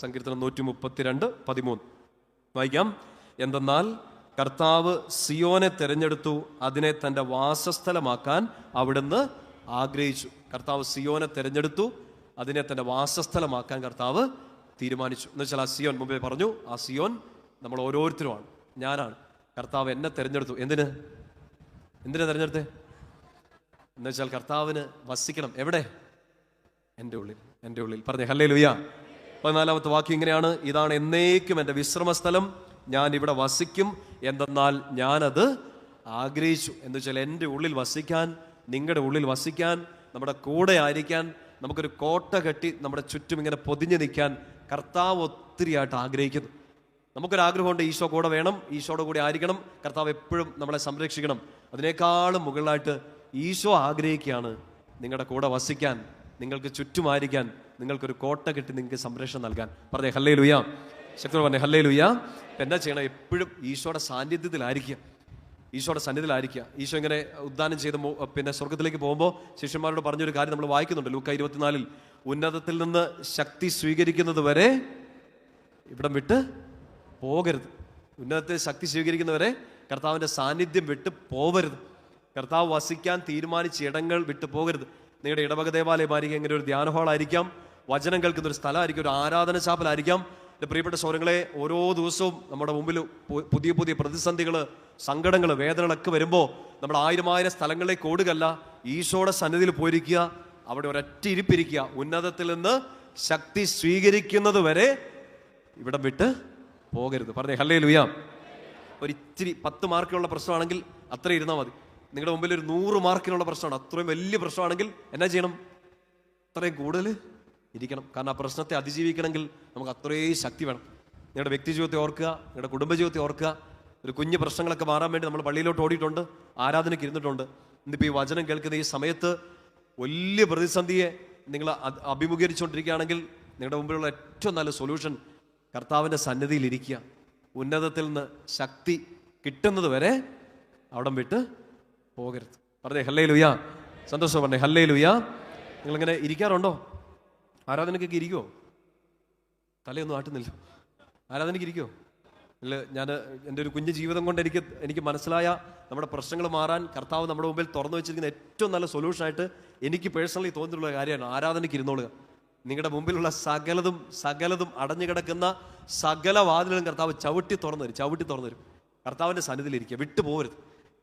സങ്കീർത്തനം 132:13 വായിക്കാം. എന്തെന്നാൽ കർത്താവ് സിയോനെ തെരഞ്ഞെടുത്തു, അതിനെ തൻ്റെ വാസസ്ഥലമാക്കാൻ അവിടുന്ന് ആഗ്രഹിച്ചു. കർത്താവ് സിയോനെ തെരഞ്ഞെടുത്തു, അതിനെ തൻ്റെ വാസസ്ഥലമാക്കാൻ കർത്താവ് തീരുമാനിച്ചു. എന്ന് വെച്ചാൽ ആ സിയോൻ, മുമ്പേ പറഞ്ഞു, ആ സിയോൻ നമ്മൾ ഓരോരുത്തരുമാണ്, ഞാനാണ്. കർത്താവ് എന്നെ തിരഞ്ഞെടുത്തു. എന്തിനാ തിരഞ്ഞെടുത്തേ? എന്ന് വെച്ചാൽ കർത്താവിന് വസിക്കണം. എവിടെ? എൻ്റെ ഉള്ളിൽ. പറഞ്ഞേ ഹല്ലേലൂയ. 14-ാമത്തെ വാക്യം ഇങ്ങനെയാണ്: ഇതാണ് എന്നേക്കും എൻ്റെ വിശ്രമസ്ഥലം, ഞാൻ ഇവിടെ വസിക്കും, എന്തെന്നാൽ ഞാനത് ആഗ്രഹിച്ചു. എന്ന് വെച്ചാൽ എൻ്റെ ഉള്ളിൽ വസിക്കാൻ, നിങ്ങളുടെ ഉള്ളിൽ വസിക്കാൻ, നമ്മുടെ കൂടെ ആയിരിക്കാൻ, നമുക്കൊരു കോട്ട കെട്ടി നമ്മുടെ ചുറ്റും ഇങ്ങനെ പൊതിഞ്ഞു നിൽക്കാൻ കർത്താവ് ഒത്തിരിയായിട്ട് ആഗ്രഹിക്കുന്നു. നമുക്കൊരാഗ്രഹമുണ്ട്, ഈശോ കൂടെ വേണം, ഈശോയുടെ കൂടെ ആയിരിക്കണം, കർത്താവ് എപ്പോഴും നമ്മളെ സംരക്ഷിക്കണം. അതിനേക്കാളും മുകളിലായിട്ട് ഈശോ ആഗ്രഹിക്കുകയാണ് നിങ്ങളുടെ കൂടെ വസിക്കാൻ, നിങ്ങൾക്ക് ചുറ്റുമായിരിക്കാൻ, നിങ്ങൾക്കൊരു കോട്ട കെട്ടി നിങ്ങൾക്ക് സംരക്ഷണം നൽകാൻ. പറഞ്ഞേ ഹല്ലേലൂയ. ശക്തി പറഞ്ഞേ ഹല്ലേലൂയ. എന്താ ചെയ്യണം? എപ്പോഴും ഈശോയുടെ സാന്നിധ്യത്തിലായിരിക്കുക, ഈശോയുടെ സന്നിധിയിലായിരിക്കുക. ഈശോ ഇങ്ങനെ ഉദ്ധാനം ചെയ്ത് പിന്നെ സ്വർഗത്തിലേക്ക് പോകുമ്പോൾ ശിഷ്യന്മാരോട് പറഞ്ഞൊരു കാര്യം നമ്മൾ വായിക്കുന്നുണ്ട് ലൂക്ക 24-ൽ: ഉന്നതത്തിൽ നിന്ന് ശക്തി സ്വീകരിക്കുന്നത് വരെ ഇവിടം വിട്ട് പോകരുത്. ഉന്നതത്തിൽ ശക്തി സ്വീകരിക്കുന്നവരെ കർത്താവിൻ്റെ സാന്നിധ്യം വിട്ട് പോകരുത്. കർത്താവ് വസിക്കാൻ തീരുമാനിച്ച ഇടങ്ങൾ വിട്ടു പോകരുത്. നിങ്ങളുടെ ഇടവക ദേവാലയമായിരിക്കും, ഇങ്ങനെ ഒരു ധ്യാന ഹാളായിരിക്കാം, വചനം കേൾക്കുന്ന ഒരു സ്ഥലമായിരിക്കും, ഒരു ആരാധന ചാപ്പലായിരിക്കാം. എൻ്റെ പ്രിയപ്പെട്ട സഹോദരങ്ങളെ, ഓരോ ദിവസവും നമ്മുടെ മുമ്പിൽ പുതിയ പുതിയ പ്രതിസന്ധികൾ, സങ്കടങ്ങൾ, വേദനകളൊക്കെ വരുമ്പോൾ നമ്മൾ ആയിരം സ്ഥലങ്ങളിലേക്ക് ഓടുകയല്ല, ഈശോയുടെ സന്നിധിയിൽ പോയിരിക്കുക, അവിടെ ഒരൊറ്റ ഇരിപ്പിരിക്കുക. ഉന്നതത്തിൽ നിന്ന് ശക്തി സ്വീകരിക്കുന്നത് വരെ ഇവിടം വിട്ട് പോകരുത്. പറഞ്ഞേ ഹല്ലേലൂയ. ഒരിച്ചിരി 10 മാർക്കിനുള്ള പ്രശ്നമാണെങ്കിൽ അത്ര ഇരുന്നാൽ മതി. നിങ്ങളുടെ മുമ്പിൽ ഒരു 100 മാർക്കിനുള്ള പ്രശ്നമാണ്, അത്രയും വലിയ പ്രശ്നമാണെങ്കിൽ എന്നാ ചെയ്യണം? അത്രയും കൂടുതൽ ഇരിക്കണം. കാരണം ആ പ്രശ്നത്തെ അതിജീവിക്കണമെങ്കിൽ നമുക്ക് അത്രയും ശക്തി വേണം. നിങ്ങളുടെ വ്യക്തി ജീവിതത്തെ ഓർക്കുക, നിങ്ങളുടെ കുടുംബജീവിതത്തെ ഓർക്കുക. ഒരു കുഞ്ഞു പ്രശ്നങ്ങളൊക്കെ മാറാൻ വേണ്ടി നമ്മൾ പള്ളിയിലോട്ട് ഓടിയിട്ടുണ്ട്, ആരാധനയ്ക്ക് ഇരുന്നിട്ടുണ്ട്. ഇന്നിപ്പോൾ ഈ വചനം കേൾക്കുന്ന ഈ സമയത്ത് വലിയ പ്രതിസന്ധിയെ നിങ്ങൾ അഭിമുഖീകരിച്ചുകൊണ്ടിരിക്കുകയാണെങ്കിൽ നിങ്ങളുടെ മുമ്പിലുള്ള ഏറ്റവും നല്ല സൊല്യൂഷൻ കർത്താവിൻ്റെ സന്നിധിയിൽ ഇരിക്കുക. ഉന്നതത്തിൽ നിന്ന് ശക്തി കിട്ടുന്നത് വരെ അവിടം വിട്ട് പോകരുത്. പറഞ്ഞേ ഹല്ലേലൂയ. സന്തോഷം പറഞ്ഞേ ഹല്ലേലൂയ. നിങ്ങളിങ്ങനെ ഇരിക്കാറുണ്ടോ? ആരാധനയ്ക്കൊക്കെ ഇരിക്കുമോ? തലയൊന്നും ആട്ടുന്നില്ല. ആരാധനയ്ക്ക് ഇരിക്കുമോ? ഇല്ല. ഞാൻ എൻ്റെ ഒരു കുഞ്ഞു ജീവിതം കൊണ്ട് എനിക്ക് മനസ്സിലായ നമ്മുടെ പ്രശ്നങ്ങൾ മാറാൻ കർത്താവ് നമ്മുടെ മുമ്പിൽ തുറന്നു വെച്ചിരിക്കുന്ന ഏറ്റവും നല്ല സൊല്യൂഷനായിട്ട് എനിക്ക് പേഴ്സണലി തോന്നിയിട്ടുള്ള കാര്യമാണ് ആരാധനയ്ക്ക് ഇരുന്നോളുക. നിങ്ങളുടെ മുമ്പിലുള്ള സകലതും അടഞ്ഞു കിടക്കുന്ന സകല വാതിലും കർത്താവ് ചവിട്ടി തുറന്നു തരും. കർത്താവിൻ്റെ സന്നിധിയിലിരിക്കുക, വിട്ടു പോകരുത്.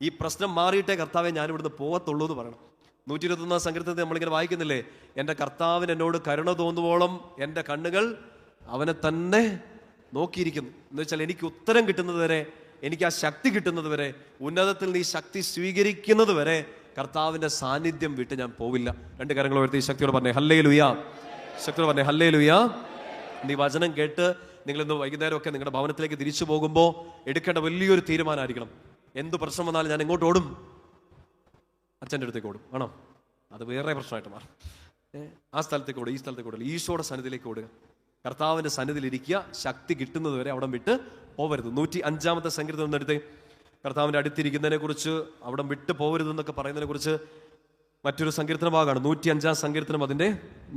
ഈ പ്രശ്നം മാറിയിട്ടേ കർത്താവെ ഞാൻ ഇവിടുന്ന് പോകത്തുള്ളൂ എന്ന് പറയണം. 121 സങ്കീർത്തനത്തിൽ നമ്മളിങ്ങനെ വായിക്കുന്നില്ലേ: എൻ്റെ കർത്താവിന് എന്നോട് കരുണ തോന്നുവോളം എൻ്റെ കണ്ണുകൾ അവനെ തന്നെ നോക്കിയിരിക്കുന്നു. എന്ന് വെച്ചാൽ എനിക്ക് ഉത്തരം കിട്ടുന്നത് വരെ, എനിക്ക് ആ ശക്തി കിട്ടുന്നത് വരെ, ഉന്നതത്തിൽ നീ ശക്തി സ്വീകരിക്കുന്നത് വരെ കർത്താവിൻ്റെ സാന്നിധ്യം വിട്ട് ഞാൻ പോവില്ല. 2 കരങ്ങൾ ഉയർത്തി ശക്തിയോട് പറഞ്ഞേ ഹല്ലേലൂയ. ശക്തിയോട് പറഞ്ഞേ ഹല്ലേലൂയ. ഈ വചനം കേട്ട് നിങ്ങളിന്ന് വൈകുന്നേരമൊക്കെ നിങ്ങളുടെ ഭവനത്തിലേക്ക് തിരിച്ചു പോകുമ്പോൾ എടുക്കേണ്ട വലിയൊരു തീരുമാനമായിരിക്കണം. എന്ത് പ്രശ്നം വന്നാലും ഞാൻ എങ്ങോട്ട് ഓടും? അച്ഛൻ്റെ അടുത്തേക്ക് ഓടും. ആണോ? അത് വേറെ പ്രശ്നമായിട്ട് മാറും. ആ സ്ഥലത്തേക്ക് ഓടും, ഈ സ്ഥലത്തേക്ക് ഓടും. ഈശോയുടെ സന്നിധിയിലേക്ക് ഓടുക, കർത്താവിൻ്റെ സന്നിധിയിലിരിക്കുക. ശക്തി കിട്ടുന്നത് വരെ അവിടം വിട്ട് പോകരുത്. 105-ാമത്തെ സങ്കീർത്തനം ഒന്നെടുത്ത് കർത്താവിൻ്റെ അടുത്തിരിക്കുന്നതിനെ കുറിച്ച്, അവിടം വിട്ട് പോകരുതെന്നൊക്കെ പറയുന്നതിനെ കുറിച്ച് മറ്റൊരു സങ്കീർത്തന ഭാഗമാണ്. 105-ാം സങ്കീർത്തനം, അതിൻ്റെ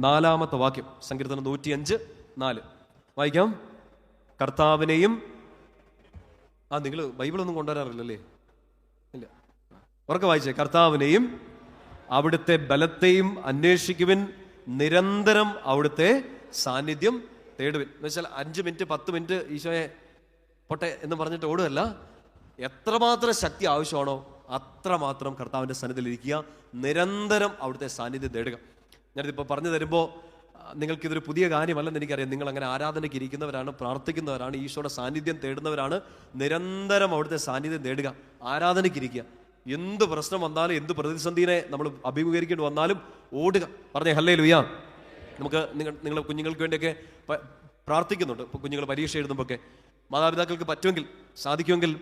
4-ാമത്തെ വാക്യം. സങ്കീർത്തനം 105:4 വായിക്കാം. കർത്താവിനെയും നിങ്ങൾ ബൈബിളൊന്നും കൊണ്ടുവരാറില്ലല്ലേ? ഇല്ല. ഉറക്കെ വായിച്ചേ. കർത്താവിനെയും അവിടുത്തെ ബലത്തെയും അന്വേഷിക്കുവിൻ, നിരന്തരം അവിടുത്തെ സാന്നിധ്യം തേടുവിൻ. എന്ന് വെച്ചാൽ 5 മിനിറ്റ് 10 മിനിറ്റ് ഈശോയെ പൊട്ടെ എന്ന് പറഞ്ഞിട്ട് ഓടുകയല്ല. എത്രമാത്രം ശക്തി ആവശ്യമാണോ അത്രമാത്രം കർത്താവിൻ്റെ സന്നിധിയിലിരിക്കുക, നിരന്തരം അവിടുത്തെ സാന്നിധ്യം തേടുക. ഞാനിതിപ്പോൾ പറഞ്ഞു തരുമ്പോൾ നിങ്ങൾക്കിതൊരു പുതിയ കാര്യമല്ലെന്ന് എനിക്കറിയാം. നിങ്ങൾ അങ്ങനെ ആരാധനയ്ക്ക് ഇരിക്കുന്നവരാണ്, പ്രാർത്ഥിക്കുന്നവരാണ്, ഈശോയുടെ സാന്നിധ്യം തേടുന്നവരാണ്. നിരന്തരം അവിടുത്തെ സാന്നിധ്യം തേടുക, ആരാധനയ്ക്കിരിക്കുക. എന്ത് പ്രശ്നം വന്നാലും, എന്ത് പ്രതിസന്ധിയെ നമ്മൾ അഭിമുഖീകരിക്കേണ്ടി വന്നാലും ഓടുക. പറഞ്ഞേ ഹല്ലേലൂയ. നമുക്ക് നിങ്ങളെ കുഞ്ഞുങ്ങൾക്ക് വേണ്ടിയൊക്കെ പ്രാർത്ഥിക്കുന്നുണ്ട്. ഇപ്പോൾ കുഞ്ഞുങ്ങൾ പരീക്ഷ എഴുതുമ്പോഴൊക്കെ മാതാപിതാക്കൾക്ക് പറ്റുമെങ്കിൽ, സാധിക്കുമെങ്കിൽ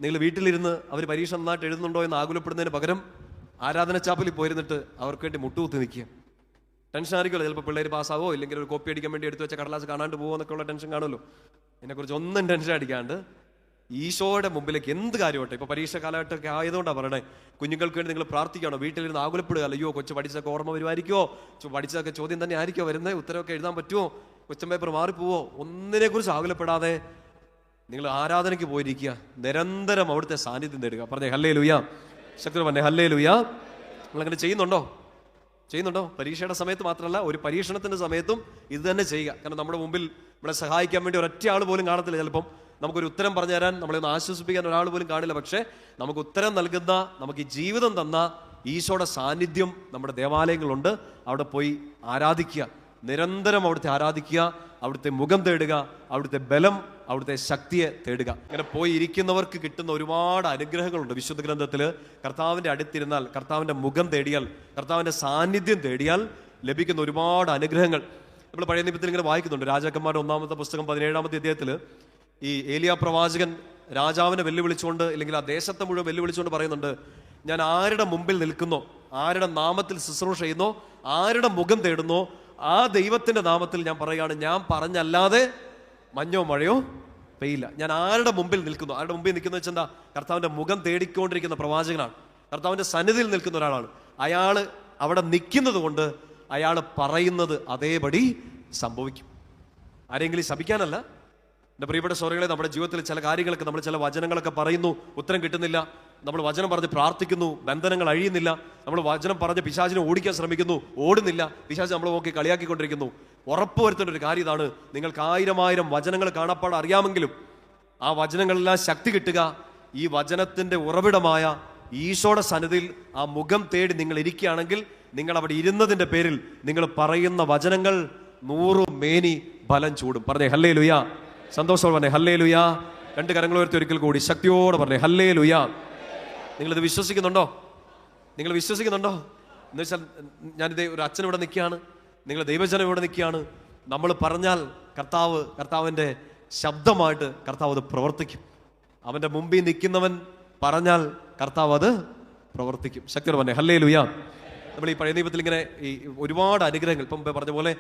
നിങ്ങൾ വീട്ടിലിരുന്ന് അവർ പരീക്ഷ നന്നായിട്ട് എഴുതുന്നുണ്ടോ എന്ന് ആകുലപ്പെടുന്നതിന് പകരം ആരാധന ചാപ്പലിൽ പോയിരുന്നിട്ട് അവർക്ക് വേണ്ടി മുട്ടുകുത്തി നിൽക്കുക. ടെൻഷൻ ആയിരിക്കുമല്ലോ, ചിലപ്പോൾ പിള്ളേർ പാസ്സാവോ, ഇല്ലെങ്കിൽ ഒരു കോപ്പി അടിക്കാൻ വേണ്ടി എടുത്തു വെച്ച കടലാസ് കാണാണ്ട് പോകുമോ എന്നൊക്കെയുള്ള ടെൻഷൻ കാണുമല്ലോ. അതിനെക്കുറിച്ച് ഒന്നും ടെൻഷൻ അടിക്കാണ്ട് ഈശോയുടെ മുമ്പിലേക്ക് എന്ത് കാര്യമാട്ടെ, ഇപ്പോൾ പരീക്ഷ കാലഘട്ടമൊക്കെ ആയതുകൊണ്ടാണ് പറയണേ, കുഞ്ഞുങ്ങൾക്ക് വേണ്ടി നിങ്ങൾ പ്രാർത്ഥിക്കണോ, വീട്ടിലിരുന്ന് ആകുലപ്പെടുക, അയ്യോ കൊച്ചു പഠിച്ചൊക്കെ ഓർമ്മ വരുമായിരിക്കുമോ, പഠിച്ചതൊക്കെ ചോദ്യം തന്നെ ആയിരിക്കുമോ വരുന്നത്, ഉത്തരവൊക്കെ എഴുതാൻ പറ്റുമോ, ക്വസ്റ്റ്യൻ പേപ്പർ മാറിപ്പോവോ, ഒന്നിനെക്കുറിച്ച് ആകുലപ്പെടാതെ നിങ്ങൾ ആരാധനയ്ക്ക് പോയിരിക്കുക, നിരന്തരം അവിടുത്തെ സാന്നിധ്യം തേടുക. പറഞ്ഞേ ഹല്ലേലൂയ, ശക്തി പറഞ്ഞേ ഹല്ലേലൂയ. നിങ്ങളങ്ങനെ ചെയ്യുന്നുണ്ടോ? പരീക്ഷയുടെ സമയത്ത് മാത്രമല്ല, ഒരു പരീക്ഷണത്തിന്റെ സമയത്തും ഇത് തന്നെ ചെയ്യുക. കാരണം നമ്മുടെ മുമ്പിൽ നമ്മളെ സഹായിക്കാൻ വേണ്ടി ഒരൊറ്റ ആൾ പോലും കാണത്തില്ല. ചിലപ്പം നമുക്കൊരു ഉത്തരം പറഞ്ഞു തരാൻ, നമ്മളെ ഒന്ന് ആശ്വസിപ്പിക്കാൻ ഒരാൾ പോലും കാണില്ല. പക്ഷേ നമുക്ക് ഉത്തരം നൽകുന്ന, നമുക്ക് ഈ ജീവിതം തന്ന ഈശോയുടെ സാന്നിധ്യം നമ്മുടെ ദേവാലയങ്ങളുണ്ട്. അവിടെ പോയി ആരാധിക്കുക, നിരന്തരം അവിടുത്തെ ആരാധിക്കുക, അവിടുത്തെ മുഖം തേടുക, അവിടുത്തെ ബലം, അവിടുത്തെ ശക്തിയെ തേടുക. അങ്ങനെ പോയി ഇരിക്കുന്നവർക്ക് കിട്ടുന്ന ഒരുപാട് അനുഗ്രഹങ്ങളുണ്ട്. വിശുദ്ധ ഗ്രന്ഥത്തിൽ കർത്താവിൻ്റെ അടുത്തിരുന്നാൽ, കർത്താവിൻ്റെ മുഖം തേടിയാൽ, കർത്താവിൻ്റെ സാന്നിധ്യം തേടിയാൽ ലഭിക്കുന്ന ഒരുപാട് അനുഗ്രഹങ്ങൾ നമ്മൾ പഴയ നിയമത്തിൽ ഇങ്ങനെ വായിക്കുന്നുണ്ട്. രാജാക്കന്മാരുടെ 1-ാമത്തെ പുസ്തകം 17-ാമത്തെ അധ്യായത്തിൽ ഈ ഏലിയാ പ്രവാചകൻ രാജാവിനെ വെല്ലുവിളിച്ചുകൊണ്ട്, അല്ലെങ്കിൽ ആ ദേശത്തെ മുഴുവൻ വെല്ലുവിളിച്ചുകൊണ്ട് പറയുന്നുണ്ട്, ഞാൻ ആരുടെ മുമ്പിൽ നിൽക്കുന്നോ, ആരുടെ നാമത്തിൽ ശുശ്രൂഷ ചെയ്യുന്നോ, ആരുടെ മുഖം തേടുന്നോ, ആ ദൈവത്തിന്റെ നാമത്തിൽ ഞാൻ പറയുകയാണ്, ഞാൻ പറഞ്ഞല്ലാതെ മഞ്ഞോ മഴയോ പെയ്യില്ല. ഞാൻ ആരുടെ മുമ്പിൽ നിൽക്കുന്നു, ആരുടെ മുമ്പിൽ നിൽക്കുന്ന വെച്ചാൽ എന്താ, കർത്താവിന്റെ മുഖം തേടിക്കൊണ്ടിരിക്കുന്ന പ്രവാചകനാണ്, കർത്താവിന്റെ സന്നിധിയിൽ നിൽക്കുന്ന ഒരാളാണ്. അയാള് അവിടെ നിൽക്കുന്നത് കൊണ്ട് അയാൾ പറയുന്നത് അതേപടി സംഭവിക്കും. ആരെങ്കിലും ശപിക്കാനല്ല. എൻ്റെ പ്രിയപ്പെട്ട സഹോദരങ്ങളെ, നമ്മുടെ ജീവിതത്തിൽ ചില കാര്യങ്ങളൊക്കെ, നമ്മൾ ചില വചനങ്ങളൊക്കെ പറയുന്നു, ഉത്തരം കിട്ടുന്നില്ല. നമ്മൾ വചനം പറഞ്ഞ് പ്രാർത്ഥിക്കുന്നു, ബന്ധനങ്ങൾ അഴിയുന്നില്ല. നമ്മൾ വചനം പറഞ്ഞ് പിശാചിനെ ഓടിക്കാൻ ശ്രമിക്കുന്നു, ഓടുന്നില്ല. പിശാച് നമ്മൾ നോക്കി കളിയാക്കിക്കൊണ്ടിരിക്കുന്നു. ഉറപ്പുവരുത്തേണ്ട ഒരു കാര്യം ഇതാണ്, നിങ്ങൾക്ക് 1000 വചനങ്ങൾ കാണപ്പാട് അറിയാമെങ്കിലും ആ വചനങ്ങളെല്ലാം ശക്തി കിട്ടുക ഈ വചനത്തിന്റെ ഉറവിടമായ ഈശോയുടെ സന്നിധിയിൽ ആ മുഖം തേടി നിങ്ങൾ ഇരിക്കുകയാണെങ്കിൽ, നിങ്ങൾ അവിടെ ഇരുന്നതിന്റെ പേരിൽ നിങ്ങൾ പറയുന്ന വചനങ്ങൾ 100 മേനി ഫലം ചൂടും. പറഞ്ഞേ ഹല്ലേലൂയ. സന്തോഷത്തോടെ പറഞ്ഞേ ഹല്ലേലൂയ. 2 കരങ്ങൾ ഉയർത്തി ഒരിക്കൽ കൂടി ശക്തിയോടെ പറഞ്ഞേ ഹല്ലേലൂയ. നിങ്ങളിത് വിശ്വസിക്കുന്നുണ്ടോ? നിങ്ങൾ വിശ്വസിക്കുന്നുണ്ടോ എന്ന് വെച്ചാൽ, ഞാനിത് ഒരു അച്ഛൻ ഇവിടെ നിൽക്കുകയാണ്, നിങ്ങൾ ദൈവജനം ഇവിടെ നിൽക്കുകയാണ്. നമ്മൾ പറഞ്ഞാൽ കർത്താവിൻ്റെ ശബ്ദമായിട്ട് കർത്താവ് അത് പ്രവർത്തിക്കും. അവൻ്റെ മുമ്പിൽ നിൽക്കുന്നവൻ പറഞ്ഞാൽ കർത്താവ് അത് പ്രവർത്തിക്കും. ശക്തിയോടെ പറഞ്ഞേ ഹല്ലേലൂയ. നമ്മൾ ഈ പഴയ നിയമത്തിൽ ഇങ്ങനെ ഈ ഒരുപാട് അനുഗ്രഹങ്ങൾ, ഇപ്പം പറഞ്ഞ പോലെ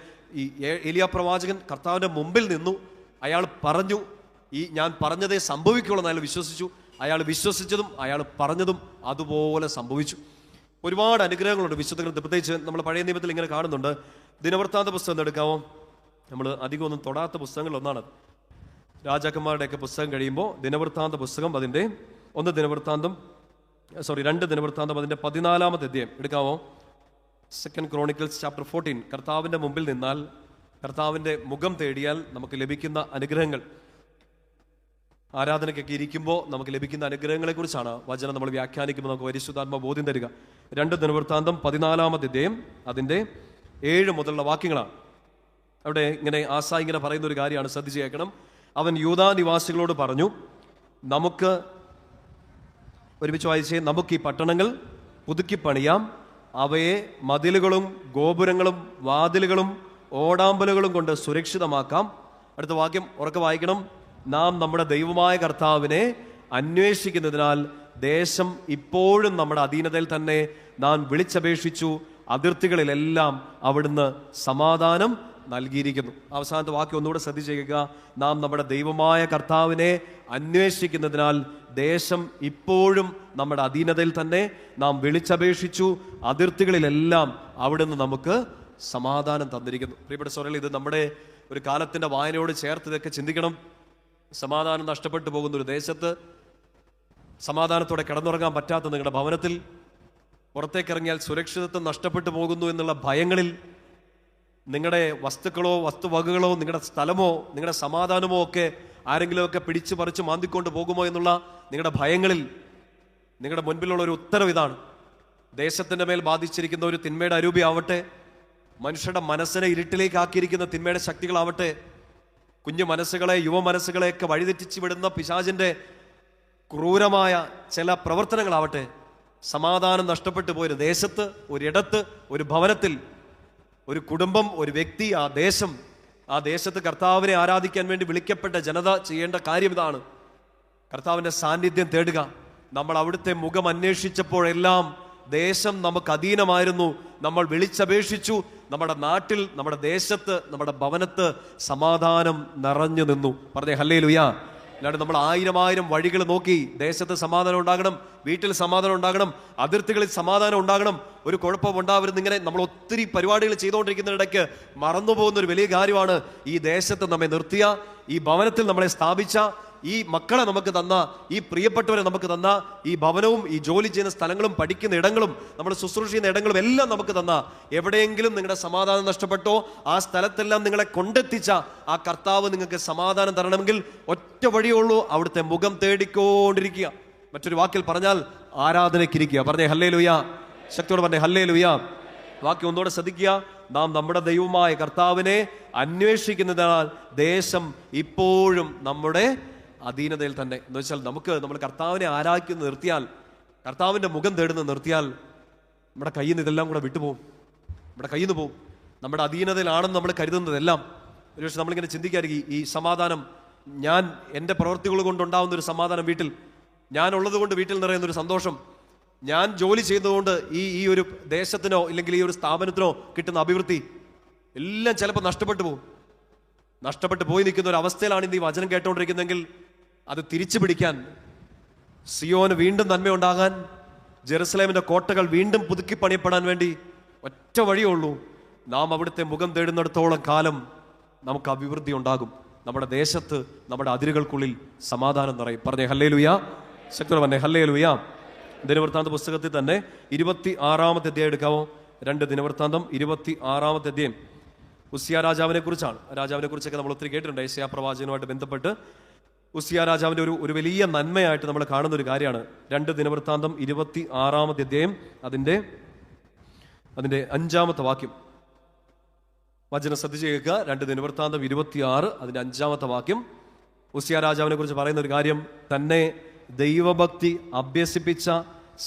ഈ ഏലിയാ പ്രവാചകൻ കർത്താവിൻ്റെ മുമ്പിൽ നിന്നു, അയാൾ പറഞ്ഞു, ഈ ഞാൻ പറഞ്ഞതേ സംഭവിക്കുള്ളൂ എന്ന് അയാൾ വിശ്വസിച്ചു. അയാൾ വിശ്വസിച്ചതും അയാൾ പറഞ്ഞതും അതുപോലെ സംഭവിച്ചു. ഒരുപാട് അനുഗ്രഹങ്ങളുണ്ട് വിശുദ്ധ ഗ്രന്ഥത്തിൽ. പ്രത്യേകിച്ച് നമ്മൾ പഴയ നിയമത്തിൽ ഇങ്ങനെ കാണുന്നുണ്ട്. ദിനവൃത്താന്ത പുസ്തകം എടുക്കാമോ? നമ്മൾ അധികം ഒന്നും തൊടാത്ത പുസ്തകങ്ങളൊന്നാണ്. രാജാക്കന്മാരുടെയൊക്കെ പുസ്തകം കഴിയുമ്പോൾ ദിനവൃത്താന്ത പുസ്തകം അതിൻ്റെ 2 ദിനവൃത്താന്തം അതിൻ്റെ 14-ാമത്തെ അധ്യായം എടുക്കാമോ? 2 Chronicles chapter 14. കർത്താവിൻ്റെ മുമ്പിൽ നിന്നാൽ, കർത്താവിൻ്റെ മുഖം തേടിയാൽ നമുക്ക് ലഭിക്കുന്ന അനുഗ്രഹങ്ങൾ, ആരാധനയ്ക്കൊക്കെ ഇരിക്കുമ്പോൾ നമുക്ക് ലഭിക്കുന്ന അനുഗ്രഹങ്ങളെ കുറിച്ചാണ് വചനം നമ്മൾ വ്യാഖ്യാനിക്കുമ്പോൾ നമുക്ക് പരിശുദ്ധാത്മ ബോധ്യം തരിക. 2 ദിനവൃത്താന്തം 14-ാമത്തെ അധ്യായം അതിൻ്റെ 7 മുതലുള്ള വാക്യങ്ങളാണ്. അവിടെ ഇങ്ങനെ ആസ ഇങ്ങനെ പറയുന്ന ഒരു കാര്യമാണ്, ശ്രദ്ധിച്ച് കേൾക്കണം. അവൻ യൂദാ നിവാസികളോട് പറഞ്ഞു, നമുക്ക് ഒരുമിച്ച് വായിച്ചേ, നമുക്ക് ഈ പട്ടണങ്ങൾ പുതുക്കി പണിയാം, അവയെ മതിലുകളും ഗോപുരങ്ങളും വാതിലുകളും ഓടാമ്പലുകളും കൊണ്ട് സുരക്ഷിതമാക്കാം. അടുത്ത വാക്യം ഉറക്കെ വായിക്കണം. നാം നമ്മുടെ ദൈവമായ കർത്താവിനെ അന്വേഷിക്കുന്നതിനാൽ ദേശം ഇപ്പോഴും നമ്മുടെ അധീനതയിൽ തന്നെ നാം വിളിച്ചപേക്ഷിച്ചു, അതിർത്തികളിലെല്ലാം അവിടുന്ന് സമാധാനം നൽകിയിരിക്കുന്നു. അവസാനത്തെ വാക്യം ഒന്നുകൂടെ ശ്രദ്ധിച്ചേക്കുക. നാം നമ്മുടെ ദൈവമായ കർത്താവിനെ അന്വേഷിക്കുന്നതിനാൽ ദേശം ഇപ്പോഴും നമ്മുടെ അധീനതയിൽ തന്നെ നാം വിളിച്ചപേക്ഷിച്ചു, അതിർത്തികളിലെല്ലാം അവിടുന്ന് നമുക്ക് സമാധാനം തന്നിരിക്കുന്നു. പ്രിയപ്പെട്ട സഹോദരങ്ങളേ, ഇത് നമ്മുടെ ഒരു കാലത്തിന്റെ വായനയോട് ചേർത്ത് ഇതൊക്കെ ചിന്തിക്കണം. സമാധാനം നഷ്ടപ്പെട്ടു പോകുന്ന ഒരു ദേശത്ത്, സമാധാനത്തോടെ കിടന്നുറങ്ങാൻ പറ്റാത്ത നിങ്ങളുടെ ഭവനത്തിൽ, പുറത്തേക്കിറങ്ങിയാൽ സുരക്ഷിതത്വം നഷ്ടപ്പെട്ടു പോകുന്നു എന്നുള്ള ഭയങ്ങളിൽ, നിങ്ങളുടെ വസ്തുക്കളോ വസ്തുവകകളോ നിങ്ങളുടെ സ്ഥലമോ നിങ്ങളുടെ സമാധാനമോ ഒക്കെ ആരെങ്കിലുമൊക്കെ പിടിച്ചു പറിച്ച് മാന്തിക്കൊണ്ട് പോകുമോ എന്നുള്ള നിങ്ങളുടെ ഭയങ്ങളിൽ നിങ്ങളുടെ മുൻപിലുള്ള ഒരു ഉത്തരവ് ഇതാണ്. ദേശത്തിൻ്റെ മേൽ ബാധിച്ചിരിക്കുന്ന ഒരു തിന്മയുടെ അരൂപിയാവട്ടെ, മനുഷ്യരുടെ മനസ്സിനെ ഇരുട്ടിലേക്ക് ആക്കിയിരിക്കുന്ന തിന്മയുടെ ശക്തികളാവട്ടെ, കുഞ്ഞു മനസ്സുകളെ യുവ മനസ്സുകളെയൊക്കെ വഴിതെറ്റിച്ച് വിടുന്ന പിശാചിന്റെ ക്രൂരമായ ചില പ്രവർത്തനങ്ങളാവട്ടെ, സമാധാനം നഷ്ടപ്പെട്ടു പോയൊരു ദേശത്ത്, ഒരിടത്ത്, ഒരു ഭവനത്തിൽ, ഒരു കുടുംബം, ഒരു വ്യക്തി, ആ ദേശത്ത് കർത്താവിനെ ആരാധിക്കാൻ വേണ്ടി വിളിക്കപ്പെട്ട ജനത ചെയ്യേണ്ട കാര്യം ഇതാണ്. കർത്താവിൻ്റെ സാന്നിധ്യം തേടുക. നമ്മൾ അവിടുത്തെ മുഖം അന്വേഷിച്ചപ്പോഴെല്ലാം ദേശം നമുക്ക് അധീനമായിരുന്നു. നമ്മൾ വിളിച്ചപേക്ഷിച്ചു. നമ്മുടെ നാട്ടിൽ, നമ്മുടെ ദേശത്ത്, നമ്മുടെ ഭവനത്ത് സമാധാനം നിറഞ്ഞു നിന്നു. പറഞ്ഞേ ഹല്ലേലൂയ. അല്ലാണ്ട് നമ്മൾ ആയിരം വഴികൾ നോക്കി ദേശത്ത് സമാധാനം ഉണ്ടാകണം, വീട്ടിൽ സമാധാനം ഉണ്ടാകണം, അതിർത്തികളിൽ സമാധാനം ഉണ്ടാകണം, ഒരു കുഴപ്പം ഉണ്ടാവരുത്, ഇങ്ങനെ നമ്മൾ ഒത്തിരി പരിപാടികൾ ചെയ്തുകൊണ്ടിരിക്കുന്നതിനിടയ്ക്ക് മറന്നുപോകുന്ന ഒരു വലിയ കാര്യമാണ് ഈ ദേശത്ത് നമ്മെ നിർത്തിയ, ഈ ഭവനത്തിൽ നമ്മളെ സ്ഥാപിച്ച, ഈ മക്കളെ നമുക്ക് തന്ന, ഈ പ്രിയപ്പെട്ടവരെ നമുക്ക് തന്ന, ഈ ഭവനവും ഈ ജോലി ചെയ്യുന്ന സ്ഥലങ്ങളും പഠിക്കുന്ന ഇടങ്ങളും നമ്മൾ ശുശ്രൂഷ ചെയ്യുന്ന ഇടങ്ങളും എല്ലാം നമുക്ക് തന്ന, എവിടെയെങ്കിലും നിങ്ങളുടെ സമാധാനം നഷ്ടപ്പെട്ടോ ആ സ്ഥലത്തെല്ലാം നിങ്ങളെ കൊണ്ടെത്തിച്ച ആ കർത്താവ് നിങ്ങൾക്ക് സമാധാനം തരണമെങ്കിൽ ഒറ്റ വഴിയുള്ളൂ, അവിടുത്തെ മുഖം തേടിക്കൊണ്ടിരിക്കുക. മറ്റൊരു വാക്കിൽ പറഞ്ഞാൽ ആരാധനയ്ക്കിരിക്കുക. പറഞ്ഞേ ഹല്ലേലൂയ, ശക്തിയോട് പറഞ്ഞേ ഹല്ലേലൂയ. വാക്യം ഒന്നുകൂടെ ശ്രദ്ധിക്കുക. നാം നമ്മുടെ ദൈവമായ കർത്താവിനെ അന്വേഷിക്കുന്നതിനാൽ ദേശം ഇപ്പോഴും നമ്മുടെ അധീനതയിൽ തന്നെ. എന്ന് വെച്ചാൽ നമ്മൾ കർത്താവിനെ ആരാധിക്കുന്നത് നിർത്തിയാൽ, കർത്താവിൻ്റെ മുഖം തേടുന്നത് നിർത്തിയാൽ നമ്മുടെ കയ്യിൽ നിന്ന് ഇതെല്ലാം കൂടെ വിട്ടുപോകും, നമ്മുടെ കയ്യിൽ നിന്ന് പോകും. നമ്മുടെ അധീനതയിലാണെന്ന് നമ്മൾ കരുതുന്നതെല്ലാം ഒരുപക്ഷെ നമ്മളിങ്ങനെ ചിന്തിക്കായിരിക്കും, ഈ സമാധാനം ഞാൻ എൻ്റെ പ്രവൃത്തികൾ കൊണ്ടുണ്ടാകുന്ന ഒരു സമാധാനം, വീട്ടിൽ ഞാനുള്ളത് കൊണ്ട് വീട്ടിൽ നിറയുന്നൊരു സന്തോഷം, ഞാൻ ജോലി ചെയ്തതുകൊണ്ട് ഈ ഒരു ദേശത്തിനോ ഇല്ലെങ്കിൽ ഈ ഒരു സ്ഥാപനത്തിനോ കിട്ടുന്ന അഭിവൃദ്ധി എല്ലാം ചിലപ്പോൾ നഷ്ടപ്പെട്ടു പോകും. നഷ്ടപ്പെട്ടു പോയി നിൽക്കുന്ന ഒരു അവസ്ഥയിലാണ് ഇന്ന് ഈ വചനം കേട്ടുകൊണ്ടിരിക്കുന്നതെങ്കിൽ അത് തിരിച്ചു പിടിക്കാൻ, സിയോന് വീണ്ടും നന്മയുണ്ടാകാൻ, ജെറുസലേമിന്റെ കോട്ടകൾ വീണ്ടും പുതുക്കി പണിയപ്പെടാൻ വേണ്ടി ഒറ്റ വഴിയേ ഉള്ളൂ. നാം അവിടുത്തെ മുഖം തേടുന്നിടത്തോളം കാലം നമുക്ക് അഭിവൃദ്ധി ഉണ്ടാകും. നമ്മുടെ ദേശത്ത്, നമ്മുടെ അതിരുകൾക്കുള്ളിൽ സമാധാനം നിറയും. പറഞ്ഞേ ഹല്ലേലൂയ, ശക്തി പറഞ്ഞേ ഹല്ലേലൂയ. ദിനവൃത്താന്ത പുസ്തകത്തിൽ തന്നെ 26-ാമത്തെ അധ്യായം എടുക്കാമോ? 2 ദിനവൃത്താന്തം 26-ാമത്തെ അധ്യായം ഉസിയ രാജാവിനെ കുറിച്ചാണ്. രാജാവിനെ കുറിച്ചൊക്കെ നമ്മൾ ഒത്തിരി കേട്ടിട്ടുണ്ട്. യെശയ്യാ പ്രവാചകനുമായിട്ട് ബന്ധപ്പെട്ട് ഉസിയ രാജാവിന്റെ ഒരു വലിയ നന്മയായിട്ട് നമ്മൾ കാണുന്ന ഒരു കാര്യമാണ്. 2 ദിനവൃത്താന്തം 26-ാമത്തെ അധ്യായം അതിന്റെ 5-ാമത്തെ വാക്യം വചനം ശ്രദ്ധിച്ച് കേൾക്കുക. 2 ദിനവൃത്താന്തം 26 അതിന്റെ 5-ാമത്തെ വാക്യം. ഉസിയ രാജാവിനെ കുറിച്ച് പറയുന്ന ഒരു കാര്യം, തന്നെ ദൈവഭക്തി അഭ്യസിപ്പിച്ച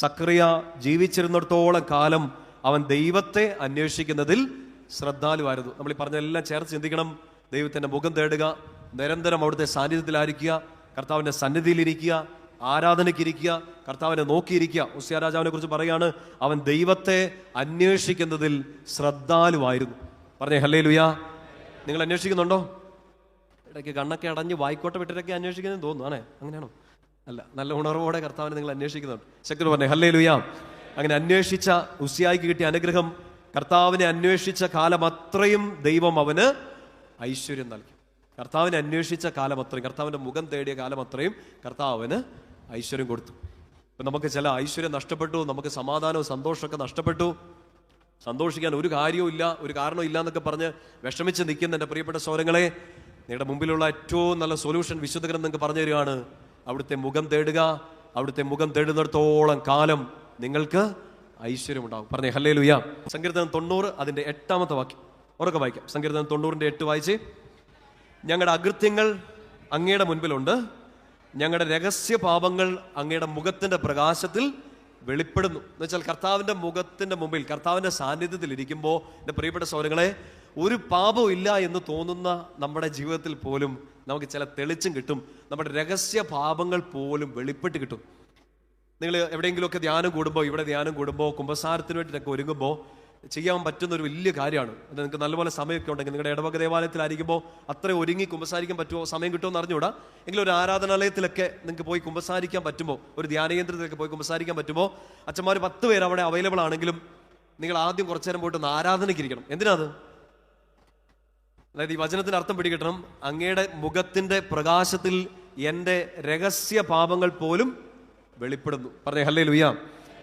സക്രിയ ജീവിച്ചിരുന്നിടത്തോളം കാലം അവൻ ദൈവത്തെ അന്വേഷിക്കുന്നതിൽ ശ്രദ്ധാലുവായിരുന്നു. നമ്മൾ ഈ പറഞ്ഞെല്ലാം ചേർത്ത് ചിന്തിക്കണം. ദൈവത്തിന്റെ മുഖം തേടുക, നിരന്തരം അവിടുത്തെ സാന്നിധ്യത്തിലായിരിക്കുക, കർത്താവിന്റെ സന്നിധിയിലിരിക്കുക, ആരാധനയ്ക്കിരിക്കുക, കർത്താവിനെ നോക്കിയിരിക്കുക. ഉസിയ രാജാവിനെ കുറിച്ച് പറയാണ്, അവൻ ദൈവത്തെ അന്വേഷിക്കുന്നതിൽ ശ്രദ്ധാലുവായിരുന്നു. പറഞ്ഞേ ഹല്ലേലൂയ. നിങ്ങൾ അന്വേഷിക്കുന്നുണ്ടോ? ഇടയ്ക്ക് കണ്ണൊക്കെ അടഞ്ഞ് വായിക്കോട്ടെ വിട്ടിട്ടൊക്കെ അന്വേഷിക്കുന്നത് തോന്നുന്നു, അങ്ങനെയാണോ? അല്ല, നല്ല ഉണർവോടെ കർത്താവിനെ നിങ്ങൾ അന്വേഷിക്കുന്നുണ്ട്. ശക്തി പറഞ്ഞേ ഹല്ലേലൂയ. അങ്ങനെ അന്വേഷിച്ച ഉസിയായിക്ക് കിട്ടിയ അനുഗ്രഹം, കർത്താവിനെ അന്വേഷിച്ച കാലം അത്രയും ദൈവം അവന് ഐശ്വര്യം നൽകി. കർത്താവിനെ അന്വേഷിച്ച കാലം അത്രയും, കർത്താവിന്റെ മുഖം തേടിയ കാലം അത്രയും കർത്താവിന് ഐശ്വര്യം കൊടുത്തു. ഇപ്പം നമുക്ക് ചില ഐശ്വര്യം നഷ്ടപ്പെട്ടു, നമുക്ക് സമാധാനവും സന്തോഷമൊക്കെ നഷ്ടപ്പെട്ടു. സന്തോഷിക്കാൻ ഒരു കാര്യവും ഇല്ല, ഒരു കാരണവും ഇല്ല എന്നൊക്കെ പറഞ്ഞ് വിഷമിച്ച് നിൽക്കുന്ന എൻ്റെ പ്രിയപ്പെട്ട സഹോദരങ്ങളെ, നിങ്ങളുടെ മുമ്പിലുള്ള ഏറ്റവും നല്ല സൊല്യൂഷൻ വിശുദ്ധ ഗ്രന്ഥം നിങ്ങൾക്ക് പറഞ്ഞു തരികയാണ്. അവിടുത്തെ മുഖം തേടുക. അവിടുത്തെ മുഖം തേടുന്നിടത്തോളം കാലം നിങ്ങൾക്ക് ഐശ്വര്യം ഉണ്ടാകും. പറഞ്ഞേ ഹല്ലേലൂയ. സങ്കീർത്തനം 90 അതിന്റെ 8-ാമത്തെ വാക്യം ഉറക്കെ വായിക്കാം. സങ്കീർത്തനം 90-ന്റെ 8 വായിച്ച്, ഞങ്ങളുടെ അകൃത്യങ്ങൾ അങ്ങയുടെ മുൻപിലുണ്ട്, ഞങ്ങളുടെ രഹസ്യ പാപങ്ങൾ അങ്ങയുടെ മുഖത്തിന്റെ പ്രകാശത്തിൽ വെളിപ്പെടുന്നു. എന്ന് വെച്ചാൽ കർത്താവിന്റെ മുഖത്തിന്റെ മുമ്പിൽ, കർത്താവിന്റെ സാന്നിധ്യത്തിൽ ഇരിക്കുമ്പോൾ എൻ്റെ പ്രിയപ്പെട്ട സഹോദരങ്ങളെ, ഒരു പാപവും ഇല്ല എന്ന് തോന്നുന്ന നമ്മുടെ ജീവിതത്തിൽ പോലും നമുക്ക് ചില തെളിച്ചം കിട്ടും. നമ്മുടെ രഹസ്യ പാപങ്ങൾ പോലും വെളിപ്പെട്ട് കിട്ടും. നിങ്ങൾ എവിടെയെങ്കിലുമൊക്കെ ധ്യാനം കൂടുമ്പോൾ, ഇവിടെ ധ്യാനം കൂടുമ്പോൾ, കുമ്പസാരത്തിന് വേണ്ടിയിട്ടൊക്കെ ഒരുങ്ങുമ്പോൾ ചെയ്യാൻ പറ്റുന്ന ഒരു വലിയ കാര്യമാണ്. അത് നിങ്ങൾക്ക് നല്ലപോലെ സമയമൊക്കെ ഉണ്ടെങ്കിൽ, നിങ്ങളുടെ ഇടവക ദേവാലയത്തിലായിരിക്കുമ്പോൾ അത്ര ഒരുങ്ങി കുമ്പസാരിക്കാൻ പറ്റുമോ, സമയം കിട്ടുമോ എന്ന് അറിഞ്ഞുകൂടാ. എങ്കിലും ഒരു ആരാധനാലയത്തിലൊക്കെ നിങ്ങൾക്ക് പോയി കുമ്പസാരിക്കാൻ പറ്റുമ്പോൾ, ഒരു ധ്യാനകേന്ദ്രത്തിലൊക്കെ പോയി കുമ്പസാരിക്കാൻ പറ്റുമ്പോൾ, അച്ഛന്മാർ 10 പേര് അവിടെ അവൈലബിൾ ആണെങ്കിലും നിങ്ങൾ ആദ്യം കുറച്ചു നേരം പോയിട്ട് ഒന്ന് ആരാധനയ്ക്കിരിക്കണം. എന്തിനാത്? അതായത് ഈ വചനത്തിന് അർത്ഥം പിടികിട്ടണം. അങ്ങയുടെ മുഖത്തിന്റെ പ്രകാശത്തിൽ എൻ്റെ രഹസ്യ പാപങ്ങൾ പോലും വെളിപ്പെടുന്നു. പറഞ്ഞേ ഹല്ലേലൂയ.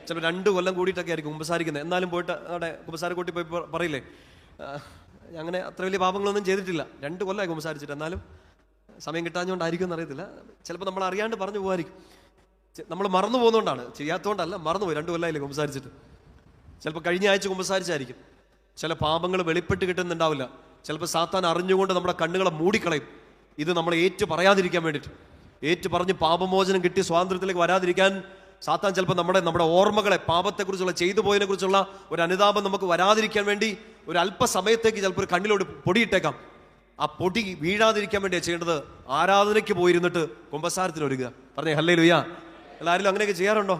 ചിലപ്പോൾ 2 കൊല്ലം കൂടിയിട്ടൊക്കെ ആയിരിക്കും കുമ്പസാരിക്കുന്നത്. എന്നാലും പോയിട്ട് അവിടെ കുമ്പസാരക്കൂട്ടി പോയി പറയില്ലേ, അങ്ങനെ അത്ര വലിയ പാപങ്ങളൊന്നും ചെയ്തിട്ടില്ല, 2 കൊല്ലമായി കുമ്പസാരിച്ചിട്ട്, എന്നാലും സമയം കിട്ടാഞ്ഞുകൊണ്ടായിരിക്കും എന്നറിയത്തില്ല. ചിലപ്പോൾ നമ്മൾ അറിയാണ്ട് പറഞ്ഞു പോകായിരിക്കും. നമ്മൾ മറന്നു പോകുന്നതുകൊണ്ടാണ്, ചെയ്യാത്തതുകൊണ്ടല്ല, മറന്നുപോയി. 2 കൊല്ലമായില്ലേ കുമ്പസാരിച്ചിട്ട്. ചിലപ്പോൾ കഴിഞ്ഞ ആഴ്ച കുമ്പസാരിച്ചായിരിക്കും. ചില പാപങ്ങൾ വെളിപ്പെട്ട് കിട്ടുന്നുണ്ടാവില്ല. ചിലപ്പോൾ സാത്താൻ അറിഞ്ഞുകൊണ്ട് നമ്മുടെ കണ്ണുകളെ മൂടിക്കളയും. ഇത് നമ്മൾ ഏറ്റു പറയാതിരിക്കാൻ വേണ്ടിയിട്ട്, ഏറ്റു പറഞ്ഞ് പാപമോചനം കിട്ടി സ്വാതന്ത്ര്യത്തിലേക്ക് വരാതിരിക്കാൻ സാത്താൻ ചിലപ്പോൾ നമ്മുടെ ഓർമ്മകളെ, പാപത്തെക്കുറിച്ചുള്ള, ചെയ്തു പോയതിനെ കുറിച്ചുള്ള ഒരു അനുതാപം നമുക്ക് വരാതിരിക്കാൻ വേണ്ടി ഒരു അല്പസമയത്തേക്ക് ചിലപ്പോൾ ഒരു കണ്ണിലോട് പൊടിയിട്ടേക്കാം. ആ പൊടി വീഴാതിരിക്കാൻ വേണ്ടിയാണ് ചെയ്യേണ്ടത്. ആരാധനയ്ക്ക് പോയിരുന്നിട്ട് കുമ്പസാരത്തിന് ഒരുങ്ങുക. പറഞ്ഞേ ഹല്ലേലൂയ. എല്ലാവരും അങ്ങനെയൊക്കെ ചെയ്യാറുണ്ടോ?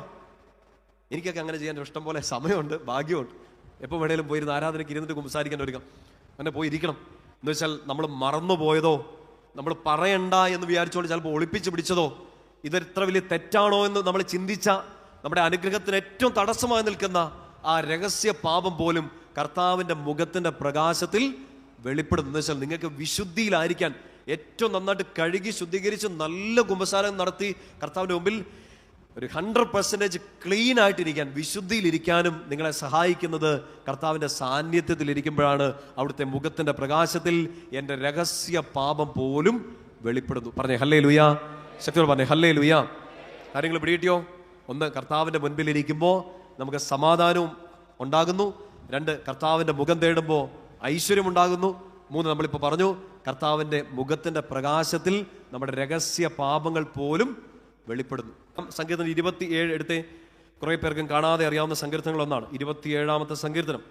എനിക്കൊക്കെ അങ്ങനെ ചെയ്യാൻ ഇഷ്ടം പോലെ സമയമുണ്ട്, ഭാഗ്യമുണ്ട്. എപ്പോൾ വേണേലും പോയിരുന്ന് ആരാധനയ്ക്ക് ഇരുന്നിട്ട് കുമ്പസാരിക്കാൻ ഒരുങ്ങാം. അങ്ങനെ പോയിരിക്കണം. എന്ന് വെച്ചാൽ നമ്മൾ മറന്നു പോയതോ നമ്മൾ പറയണ്ട എന്ന് വിചാരിച്ചോണ്ട് ചിലപ്പോൾ ഒളിപ്പിച്ച് പിടിച്ചതോ, ഇതെത്ര വലിയ തെറ്റാണോ എന്ന് നമ്മൾ ചിന്തിച്ച നമ്മുടെ അനുഗ്രഹത്തിന് ഏറ്റവും തടസ്സമായി നിൽക്കുന്ന ആ രഹസ്യ പാപം പോലും കർത്താവിൻ്റെ മുഖത്തിൻ്റെ പ്രകാശത്തിൽ വെളിപ്പെടുന്നു. വെച്ചാൽ നിങ്ങൾക്ക് വിശുദ്ധിയിലായിരിക്കാൻ ഏറ്റവും നന്നായിട്ട് കഴുകി ശുദ്ധീകരിച്ച് നല്ല കുമ്പസാരം നടത്തി കർത്താവിൻ്റെ മുമ്പിൽ ഒരു 100% ക്ലീൻ ആയിട്ടിരിക്കാൻ, വിശുദ്ധിയിലിരിക്കാനും നിങ്ങളെ സഹായിക്കുന്നത് കർത്താവിൻ്റെ സാന്നിധ്യത്തിൽ ഇരിക്കുമ്പോഴാണ്. അവിടുത്തെ മുഖത്തിൻ്റെ പ്രകാശത്തിൽ എൻ്റെ രഹസ്യ പാപം പോലും വെളിപ്പെടുന്നു. പറഞ്ഞേ ഹല്ലേലൂയ, ശക്തിയോട് പറഞ്ഞേ ഹല്ലേലൂയ. കാര്യങ്ങൾ പിടികിട്ടിയോ? ഒന്ന്, കർത്താവിൻ്റെ മുൻപിലിരിക്കുമ്പോൾ നമുക്ക് സമാധാനവും ഉണ്ടാകുന്നു. 2, കർത്താവിൻ്റെ മുഖം തേടുമ്പോൾ ഐശ്വര്യം ഉണ്ടാകുന്നു. 3, നമ്മളിപ്പോൾ പറഞ്ഞു, കർത്താവിൻ്റെ മുഖത്തിൻ്റെ പ്രകാശത്തിൽ നമ്മുടെ രഹസ്യ പാപങ്ങൾ പോലും വെളിപ്പെടുന്നു. സങ്കീർത്തനം 27 എടുത്തേ. കുറേ പേർക്കും കാണാതെ അറിയാവുന്ന സങ്കീർത്തനങ്ങളൊന്നാണ് 27-ാമത്തെ സങ്കീർത്തനം.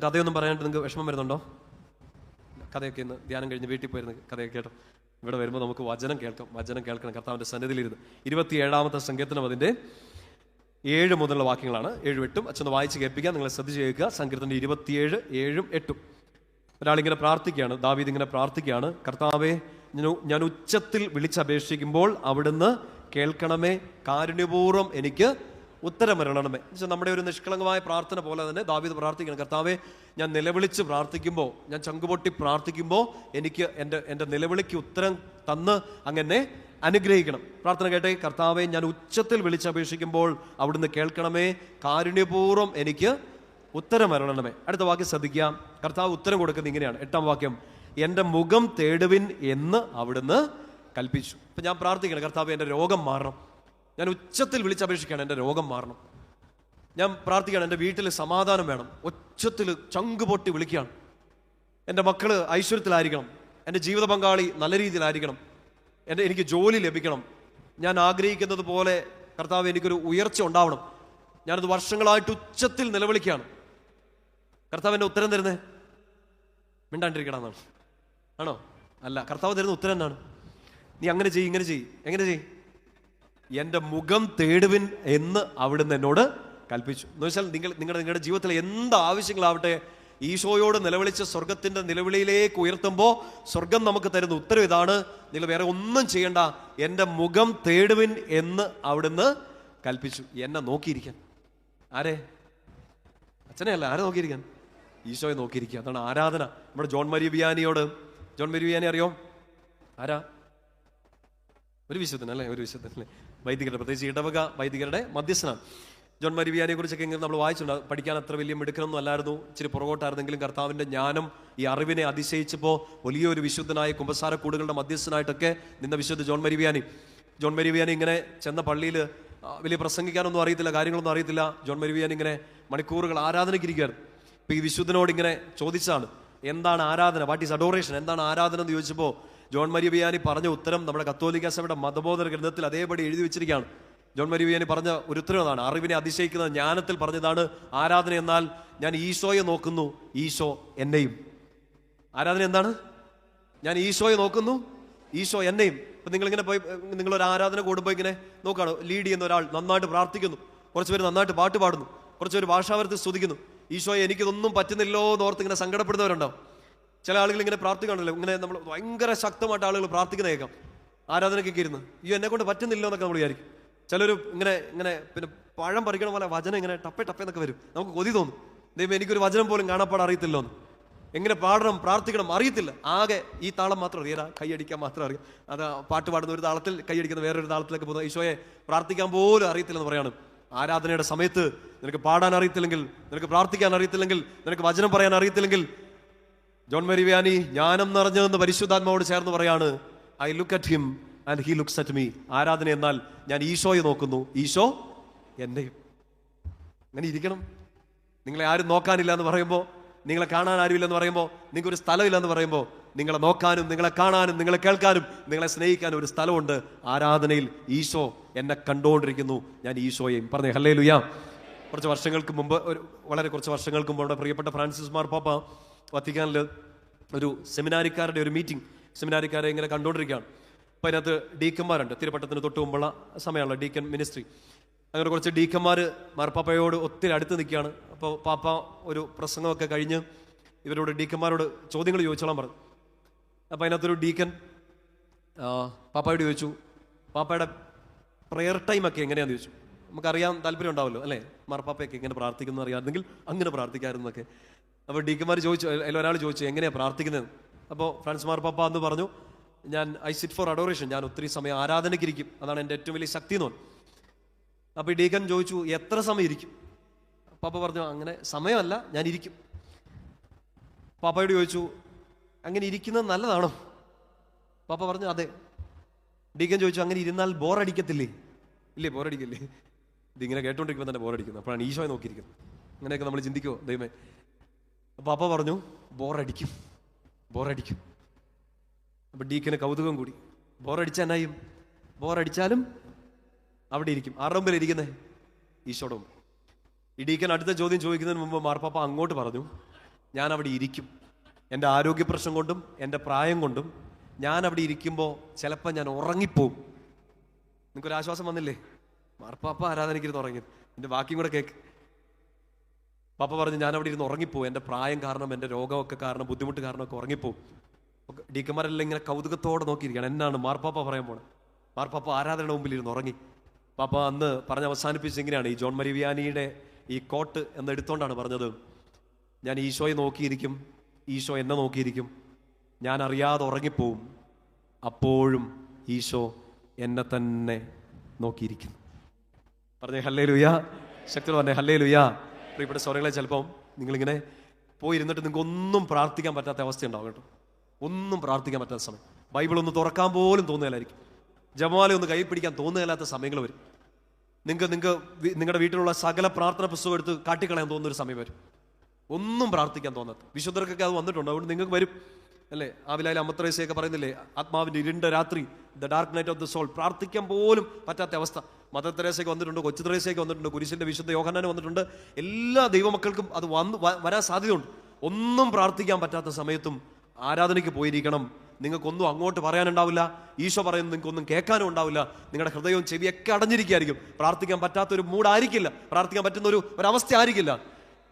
കഥയൊന്നും പറയാനായിട്ട് നിങ്ങൾക്ക് വിഷമം വരുന്നുണ്ടോ? കഥയൊക്കെ ഇന്ന് ധ്യാനം കഴിഞ്ഞ് വീട്ടിൽ പോയിരുന്ന കഥയൊക്കെ കേട്ടോ. ഇവിടെ വരുമ്പോൾ നമുക്ക് വചനം കേൾക്കണം കർത്താവിൻ്റെ സന്നിധിയിലിരുന്ന്. 27-ാമത്തെ സങ്കീർത്തനം അതിൻ്റെ 7 മുതലുള്ള വാക്യങ്ങളാണ്. 7, 8 അച്ഛൻ വായിച്ച് കേൾപ്പിക്കാൻ നിങ്ങളെ ശ്രദ്ധിച്ച് കേൾക്കുക. സങ്കീർത്തനം 27, 7, 8. ഒരാളിങ്ങനെ പ്രാർത്ഥിക്കുകയാണ്, ദാവീദ് ഇങ്ങനെ പ്രാർത്ഥിക്കുകയാണ്, കർത്താവേ, ഞാൻ ഉച്ചത്തിൽ വിളിച്ചപേക്ഷിക്കുമ്പോൾ അവിടുന്ന് കേൾക്കണമേ, കാരുണ്യപൂർവ്വം എനിക്ക് ഉത്തരമരുളണമേ. നമ്മുടെ ഒരു നിഷ്കളങ്കമായ പ്രാർത്ഥന പോലെ തന്നെ ദാവീദ് പ്രാർത്ഥിക്കണം, കർത്താവേ, ഞാൻ നിലവിളിച്ച് പ്രാർത്ഥിക്കുമ്പോൾ, ഞാൻ ചങ്കുപൊട്ടി പ്രാർത്ഥിക്കുമ്പോൾ എനിക്ക് എൻ്റെ നിലവിളിക്ക് ഉത്തരം തന്ന് അങ്ങനെ അനുഗ്രഹിക്കണം. പ്രാർത്ഥന കേട്ടെ. കർത്താവെ, ഞാൻ ഉച്ചത്തിൽ വിളിച്ചപേക്ഷിക്കുമ്പോൾ അവിടുന്ന് കേൾക്കണമേ, കാരുണ്യപൂർവ്വം എനിക്ക് ഉത്തരമരുളണമേ. അടുത്ത വാക്യം ശ്രദ്ധിക്കാം. കർത്താവ് ഉത്തരം കൊടുക്കുന്നത് ഇങ്ങനെയാണ്. 8-ാം വാക്യം, എൻ്റെ മുഖം തേടുവിൻ എന്ന് അവിടുന്ന് കൽപ്പിച്ചു. ഇപ്പം ഞാൻ പ്രാർത്ഥിക്കണം, കർത്താവ് എൻ്റെ രോഗം മാറണം. ഞാൻ ഉച്ചത്തിൽ വിളിച്ചപേക്ഷിക്കുകയാണ്, എൻ്റെ രോഗം മാറണം. ഞാൻ പ്രാർത്ഥിക്കുകയാണ്, എൻ്റെ വീട്ടിൽ സമാധാനം വേണം. ഉച്ചത്തിൽ ചങ്ക് പൊട്ടി വിളിക്കുകയാണ്, എൻ്റെ മക്കൾ ഐശ്വര്യത്തിലായിരിക്കണം, എൻ്റെ ജീവിത പങ്കാളി നല്ല രീതിയിലായിരിക്കണം, എനിക്ക് ജോലി ലഭിക്കണം, ഞാൻ ആഗ്രഹിക്കുന്നത് പോലെ കർത്താവ് എനിക്കൊരു ഉയർച്ച ഉണ്ടാവണം. ഞാനത് വർഷങ്ങളായിട്ട് ഉച്ചത്തിൽ നിലവിളിക്കുകയാണ്. കർത്താവ് എൻ്റെ ഉത്തരം തരുന്നേ മിണ്ടാണ്ടിരിക്കണം എന്നാണ്? ആണോ? അല്ല, കർത്താവ് തരുന്ന ഉത്തരം എന്നാണ്? നീ അങ്ങനെ ചെയ്യ്, ഇങ്ങനെ ചെയ്യ്. എങ്ങനെ ചെയ്യ്? എൻ്റെ മുഖം തേടുവിൻ എന്ന് അവിടുന്ന് എന്നോട് കൽപ്പിച്ചു. എന്ന് വെച്ചാൽ നിങ്ങളുടെ ജീവിതത്തിലെ എന്ത് ആവശ്യങ്ങളാവട്ടെ, ഈശോയോട് നിലവിളിച്ച് സ്വർഗത്തിൻ്റെ നിലവിളിയിലേക്ക് ഉയർത്തുമ്പോൾ സ്വർഗം നമുക്ക് തരുന്ന ഉത്തരം ഇതാണ്, നിങ്ങൾ വേറെ ഒന്നും ചെയ്യണ്ട, എൻ്റെ മുഖം തേടുവിൻ എന്ന് അവിടുന്ന് കൽപ്പിച്ചു. എന്നെ നോക്കിയിരിക്കാൻ. ആരെ? അച്ഛനെ അല്ല, ആരെ നോക്കിയിരിക്കാൻ? ഈശോയെ നോക്കിയിരിക്കുക. അതാണ് ആരാധന. നമ്മുടെ ജോൺ മരിയ വിയാനിയോട്, ജോൺ മരിയ വിയാനി അറിയോ? ആരാ? ഒരു വിശുദ്ധനല്ലേ, ഒരു വിശുദ്ധനല്ലേ, വൈദികരുടെ, പ്രത്യേകിച്ച് ഇടവക വൈദികരുടെ മധ്യസ്ഥനാണ്. ജോൺ മരിയ വിയാനിയെ കുറിച്ചൊക്കെ ഇങ്ങനെ നമ്മൾ വായിച്ചിട്ടുണ്ട്. പഠിക്കാൻ അത്ര വലിയ മിടുക്കനൊന്നും അല്ലായിരുന്നു, ഇച്ചിരി പുറകോട്ടായിരുന്നെങ്കിലും കർത്താവിൻ്റെ ജ്ഞാനം, ഈ അറിവിനെ അതിശയിച്ചപ്പോൾ വലിയൊരു വിശുദ്ധനായ കുമ്പസാരക്കൂടുകളുടെ മധ്യസ്ഥനായിട്ടൊക്കെ നിന്ന വിശുദ്ധ John Maria Vianney. John Maria Vianney ഇങ്ങനെ ചെന്ന പള്ളിയിൽ വലിയ പ്രസംഗിക്കാനൊന്നും അറിയത്തില്ല, കാര്യങ്ങളൊന്നും അറിയത്തില്ല. ജോൺ മരിയ വിയാനി ഇങ്ങനെ മണിക്കൂറുകൾ ആരാധനയ്ക്കിരിക്കുകയായിരുന്നു. ഇപ്പം ഈ വിശുദ്ധനോട് ഇങ്ങനെ ചോദിച്ചാണ്, എന്താണ് ആരാധന, വാട്ട് ഈസ് അഡോറേഷൻ, എന്താണ് ആരാധന എന്ന് ചോദിച്ചപ്പോൾ ജോൺ മരിയ വിയാനി പറഞ്ഞ ഉത്തരം നമ്മുടെ കത്തോലിക്ക സഭയുടെ മതബോധന ഗ്രന്ഥത്തിൽ അതേപടി എഴുതി വെച്ചിരിക്കുകയാണ്. ജോൺ മരിയ വിയാനി പറഞ്ഞ ഒരു ഉത്തരം അതാണ്, അറിവിനെ അതിശയിക്കുന്ന ജ്ഞാനത്തിൽ പറഞ്ഞതാണ്, ആരാധന എന്നാൽ ഞാൻ ഈശോയെ നോക്കുന്നു, ഈശോ എന്നെയും. ആരാധന എന്താണ്? ഞാൻ ഈശോയെ നോക്കുന്നു, ഈശോ എന്നെയും. ഇപ്പം നിങ്ങളിങ്ങനെ പോയി, നിങ്ങളൊരു ആരാധന കൂടുമ്പോൾ ഇങ്ങനെ നോക്കുകയാണ്, ലീഡ് ചെയ്യുന്ന ഒരാൾ നന്നായിട്ട് പ്രാർത്ഥിക്കുന്നു, കുറച്ച് പേര് നന്നായിട്ട് പാട്ട് പാടുന്നു, കുറച്ച് പേര് ഭാഷാവരത്തിൽ സ്തുതിക്കുന്നു. ഈശോയെ എനിക്കിതൊന്നും പറ്റുന്നില്ലോ എന്നോർത്ത് ഇങ്ങനെ സങ്കടപ്പെടുന്നവരുണ്ടാവും. ചില ആളുകൾ ഇങ്ങനെ പ്രാർത്ഥിക്കണമല്ലോ, ഇങ്ങനെ നമ്മൾ ഭയങ്കര ശക്തമായിട്ട് ആളുകൾ പ്രാർത്ഥിക്കുന്ന കേൾക്കാം. ആരാധനയ്ക്കൊക്കെ ഇരുന്ന് ഈ എന്നെ കൊണ്ട് പറ്റുന്നില്ലോ എന്നൊക്കെ നമ്മൾ വിചാരിക്കും. ചിലർ ഇങ്ങനെ പിന്നെ പഴം പറിക്കണ പോലെ വചനം ഇങ്ങനെ ടപ്പേ എന്നൊക്കെ വരും. നമുക്ക് കൊതി തോന്നും, ദൈവം എനിക്കൊരു വചനം പോലും കാണാപ്പാട് അറിയത്തില്ലോ എന്ന്. എങ്ങനെ പാടണം, പ്രാർത്ഥിക്കണം അറിയത്തില്ല. ആകെ ഈ താളം മാത്രം അറിയാം, കൈയടിക്കാൻ മാത്രം അറിയാം. അത് പാട്ട് പാടുന്ന ഒരു താളത്തിൽ, കൈയടിക്കുന്ന വേറൊരു താളത്തിലേക്ക് പോകുന്ന ഈശോയെ പ്രാർത്ഥിക്കാൻ പോലും അറിയത്തില്ലെന്ന് പറയാണ്. ആരാധനയുടെ സമയത്ത് നിനക്ക് പാടാൻ അറിയത്തില്ലെങ്കിൽ, നിനക്ക് പ്രാർത്ഥിക്കാൻ അറിയത്തില്ലെങ്കിൽ, നിനക്ക് വചനം പറയാൻ അറിയത്തില്ലെങ്കിൽ, ജോൺ മരിയ വിയാനി ജ്ഞാനം നിറഞ്ഞതെന്ന് പരിശുദ്ധാത്മാവോട് ചേർന്ന് പറയാണ്, I look at him and he looks at me. ആരാധന എന്നാൽ ഞാൻ ഈശോയെ നോക്കുന്നു, ഈശോ എന്നെയും. അങ്ങനെ ഇരിക്കണം. നിങ്ങളെ ആരും നോക്കാനില്ല എന്ന് പറയുമ്പോൾ, നിങ്ങളെ കാണാൻ ആരുമില്ലെന്ന് പറയുമ്പോൾ, നിങ്ങൾക്കൊരു സ്ഥലമില്ലെന്ന് പറയുമ്പോൾ, നിങ്ങളെ നോക്കാനും നിങ്ങളെ കാണാനും നിങ്ങളെ കേൾക്കാനും നിങ്ങളെ സ്നേഹിക്കാനും ഒരു സ്ഥലമുണ്ട്. ആരാധനയിൽ ഈശോ എന്നെ കണ്ടുകൊണ്ടിരിക്കുന്നു, ഞാൻ ഈശോയെയും. പറഞ്ഞേ ഹല്ലേലൂയ. കുറച്ച് വർഷങ്ങൾക്ക് മുമ്പ്, വളരെ കുറച്ച് വർഷങ്ങൾക്ക് മുമ്പ് നമ്മുടെ പ്രിയപ്പെട്ട ഫ്രാൻസിസ് മാർപ്പാപ്പ വത്തിക്കാനിൽ ഒരു സെമിനാരിക്കാരുടെ ഒരു മീറ്റിംഗ്, സെമിനാരിക്കാരെ ഇങ്ങനെ കണ്ടുകൊണ്ടിരിക്കുകയാണ്. അപ്പോൾ അതിനകത്ത് ഡീക്കന്മാരുണ്ട്. തിരുപ്പട്ടത്തിന് തൊട്ട് മുമ്പുള്ള സമയമുള്ള ഡീക്കൻ മിനിസ്ട്രി. അങ്ങനെ കുറച്ച് ഡീക്കന്മാർ മാർപ്പാപ്പയോട് ഒത്തിരി അടുത്ത് നിൽക്കുകയാണ്. അപ്പോൾ പാപ്പ ഒരു പ്രസംഗമൊക്കെ കഴിഞ്ഞ് ഇവരോട്, ഡീക്കന്മാരോട് ചോദ്യങ്ങൾ ചോദിച്ചോളാൻ പറഞ്ഞു. അപ്പം അതിനകത്തൊരു ഡീക്കൻ പാപ്പായോട് ചോദിച്ചു, പാപ്പയുടെ പ്രെയർ ടൈമൊക്കെ എങ്ങനെയാണെന്ന് ചോദിച്ചു. നമുക്കറിയാൻ താല്പര്യം ഉണ്ടാവുമല്ലോ അല്ലേ, മാർപ്പാപ്പയൊക്കെ എങ്ങനെ പ്രാർത്ഥിക്കുന്നു അറിയാമെങ്കിൽ അങ്ങനെ പ്രാർത്ഥിക്കാമായിരുന്നൊക്കെ. അപ്പോൾ ഡീക്കന്മാർ ചോദിച്ചു, ഒരാൾ ചോദിച്ചു എങ്ങനെയാണ് പ്രാർത്ഥിക്കുന്നത്. അപ്പോൾ ഫ്രാൻസിസ് മാർപ്പാപ്പ എന്ന് പറഞ്ഞു, ഐ സിറ്റ് ഫോർ അഡോറേഷൻ, ഞാൻ ഒത്തിരി സമയം ആരാധനയ്ക്കിരിക്കും, അതാണ് എൻ്റെ ഏറ്റവും വലിയ ശക്തി എന്ന് പറഞ്ഞു. അപ്പോൾ ഈ ഡീക്കൻ ചോദിച്ചു എത്ര സമയം ഇരിക്കും. പാപ്പ പറഞ്ഞു അങ്ങനെ സമയമല്ല, ഞാൻ ഇരിക്കും. പാപ്പയോട് ചോദിച്ചു അങ്ങനെ ഇരിക്കുന്നത് നല്ലതാണോ. പാപ്പ പറഞ്ഞു അതെ. ഡീക്കൻ ചോദിച്ചു അങ്ങനെ ഇരുന്നാൽ ബോറടിക്കത്തില്ലേ. ഇല്ലേ, ബോറടിക്കില്ലേ. ഇതിങ്ങനെ കേട്ടോണ്ടിരിക്കുമ്പോൾ തന്നെ ബോറടിക്കുന്നു. അപ്പോഴാണ് ഈശോയെ നോക്കിയിരിക്കുന്നത്. അങ്ങനെയൊക്കെ നമ്മൾ ചിന്തിക്കുമോ ദൈവമേ. പാപ്പ പറഞ്ഞു ബോറടിക്കും. അപ്പൊ ഡീക്കന് കൗതുകം കൂടി. ബോറടിച്ചാൽ എന്നായും, ബോറടിച്ചാലും അവിടെ ഇരിക്കും. ആരുടെ മുമ്പിൽ ഇരിക്കുന്നത്? ഈശോയുടെ മുമ്പ്. ഈ ഡീക്കൻ അടുത്ത ചോദ്യം ചോദിക്കുന്നതിന് മുമ്പ് മാർപ്പാപ്പ അങ്ങോട്ട് പറഞ്ഞു, ഞാൻ അവിടെ ഇരിക്കും. എൻ്റെ ആരോഗ്യ പ്രശ്നം കൊണ്ടും എൻ്റെ പ്രായം കൊണ്ടും ഞാൻ അവിടെ ഇരിക്കുമ്പോൾ ചിലപ്പോൾ ഞാൻ ഉറങ്ങിപ്പോവും. നിങ്ങൾക്കൊരാശ്വാസം വന്നില്ലേ? മാർപ്പാപ്പ ആരാധനയ്ക്കിരുന്ന് ഉറങ്ങിയത്. എൻ്റെ ബാക്കിയും കൂടെ കേക്ക്. പാപ്പ പറഞ്ഞു ഞാൻ അവിടെ ഇരുന്ന് ഉറങ്ങിപ്പോവും, എൻ്റെ പ്രായം കാരണം, എൻ്റെ രോഗമൊക്കെ കാരണം, ബുദ്ധിമുട്ട് കാരണമൊക്കെ ഉറങ്ങിപ്പോവും. ഡീക്കന്മാരെല്ലാം ഇങ്ങനെ കൗതുകത്തോടെ നോക്കിയിരിക്കണം, എന്നാണ് മാർപ്പാപ്പ പറയാൻ പോണത്. മാർപ്പാപ്പ ആരാധനയുടെ മുമ്പിൽ ഇരുന്ന് ഉറങ്ങി. പാപ്പ അന്ന് പറഞ്ഞ് അവസാനിപ്പിച്ചത് ഇങ്ങനെയാണ്, ഈ ജോൺ മരി വിയാനിയുടെ ഈ കോട്ട് എന്ന് എടുത്തോണ്ടാണ് പറഞ്ഞത്, ഞാൻ ഈശോയെ നോക്കിയിരിക്കും, ഈശോ എന്നെ നോക്കിയിരിക്കും, ഞാൻ അറിയാതെ ഉറങ്ങിപ്പോവും, അപ്പോഴും ഈശോ എന്നെ തന്നെ നോക്കിയിരിക്കും. പറഞ്ഞേ ഹല്ലേലൂയ. ശക്തി പറഞ്ഞേ ഹല്ലേലൂയ. പ്രിയപ്പെട്ട സഹോദരങ്ങളെ, ചിലപ്പം നിങ്ങളിങ്ങനെ പോയിരുന്നിട്ട് നിങ്ങൾക്ക് ഒന്നും പ്രാർത്ഥിക്കാൻ പറ്റാത്ത അവസ്ഥ ഉണ്ടാവും കേട്ടോ. ഒന്നും പ്രാർത്ഥിക്കാൻ പറ്റാത്ത സമയം, ബൈബിളൊന്ന് തുറക്കാൻ പോലും തോന്നുകയില്ലായിരിക്കും, ജപമാല ഒന്ന് കൈ പിടിക്കാൻ തോന്നുകയില്ലാത്ത സമയങ്ങൾ വരും. നിങ്ങൾക്ക് നിങ്ങളുടെ വീട്ടിലുള്ള സകല പ്രാർത്ഥന പുസ്തകം എടുത്ത് കാട്ടിക്കളയാൻ തോന്നുന്നൊരു സമയം വരും. ഒന്നും പ്രാർത്ഥിക്കാൻ തോന്നാത്ത വിശുദ്ധർക്കൊക്കെ അത് വന്നിട്ടുണ്ട്. അതുകൊണ്ട് നിങ്ങൾക്ക് വരും അല്ലേ. ആവിലായാലും അമ്മത്രേസയൊക്കെ പറയുന്നില്ലേ, ആത്മാവിൻ്റെ ഇരുണ്ട രാത്രി, the dark night of the soul, പ്രാർത്ഥിക്കാൻ പോലും പറ്റാത്ത അവസ്ഥ. മദർ തെരേസയ്ക്ക് വന്നിട്ടുണ്ട്, കൊച്ചു തെരേസയ്ക്ക് വന്നിട്ടുണ്ട്, കുരിശിൻ്റെ വിശുദ്ധ യോഹന്നാന് വന്നിട്ടുണ്ട്. എല്ലാ ദൈവമക്കൾക്കും അത് വരാൻ സാധ്യതയുണ്ട്. ഒന്നും പ്രാർത്ഥിക്കാൻ പറ്റാത്ത സമയത്തും ആരാധനയ്ക്ക് പോയിരിക്കണം. നിങ്ങൾക്കൊന്നും അങ്ങോട്ട് പറയാനുണ്ടാവില്ല, ഈശോ പറയുന്നത് നിങ്ങൾക്കൊന്നും കേൾക്കാനും ഉണ്ടാവില്ല. നിങ്ങളുടെ ഹൃദയവും ചെവിയൊക്കെ അടഞ്ഞിരിക്കുകയായിരിക്കും. പ്രാർത്ഥിക്കാൻ പറ്റാത്തൊരു മൂഡായിരിക്കില്ല, പ്രാർത്ഥിക്കാൻ പറ്റുന്ന ഒരു അവസ്ഥ ആയിരിക്കില്ല.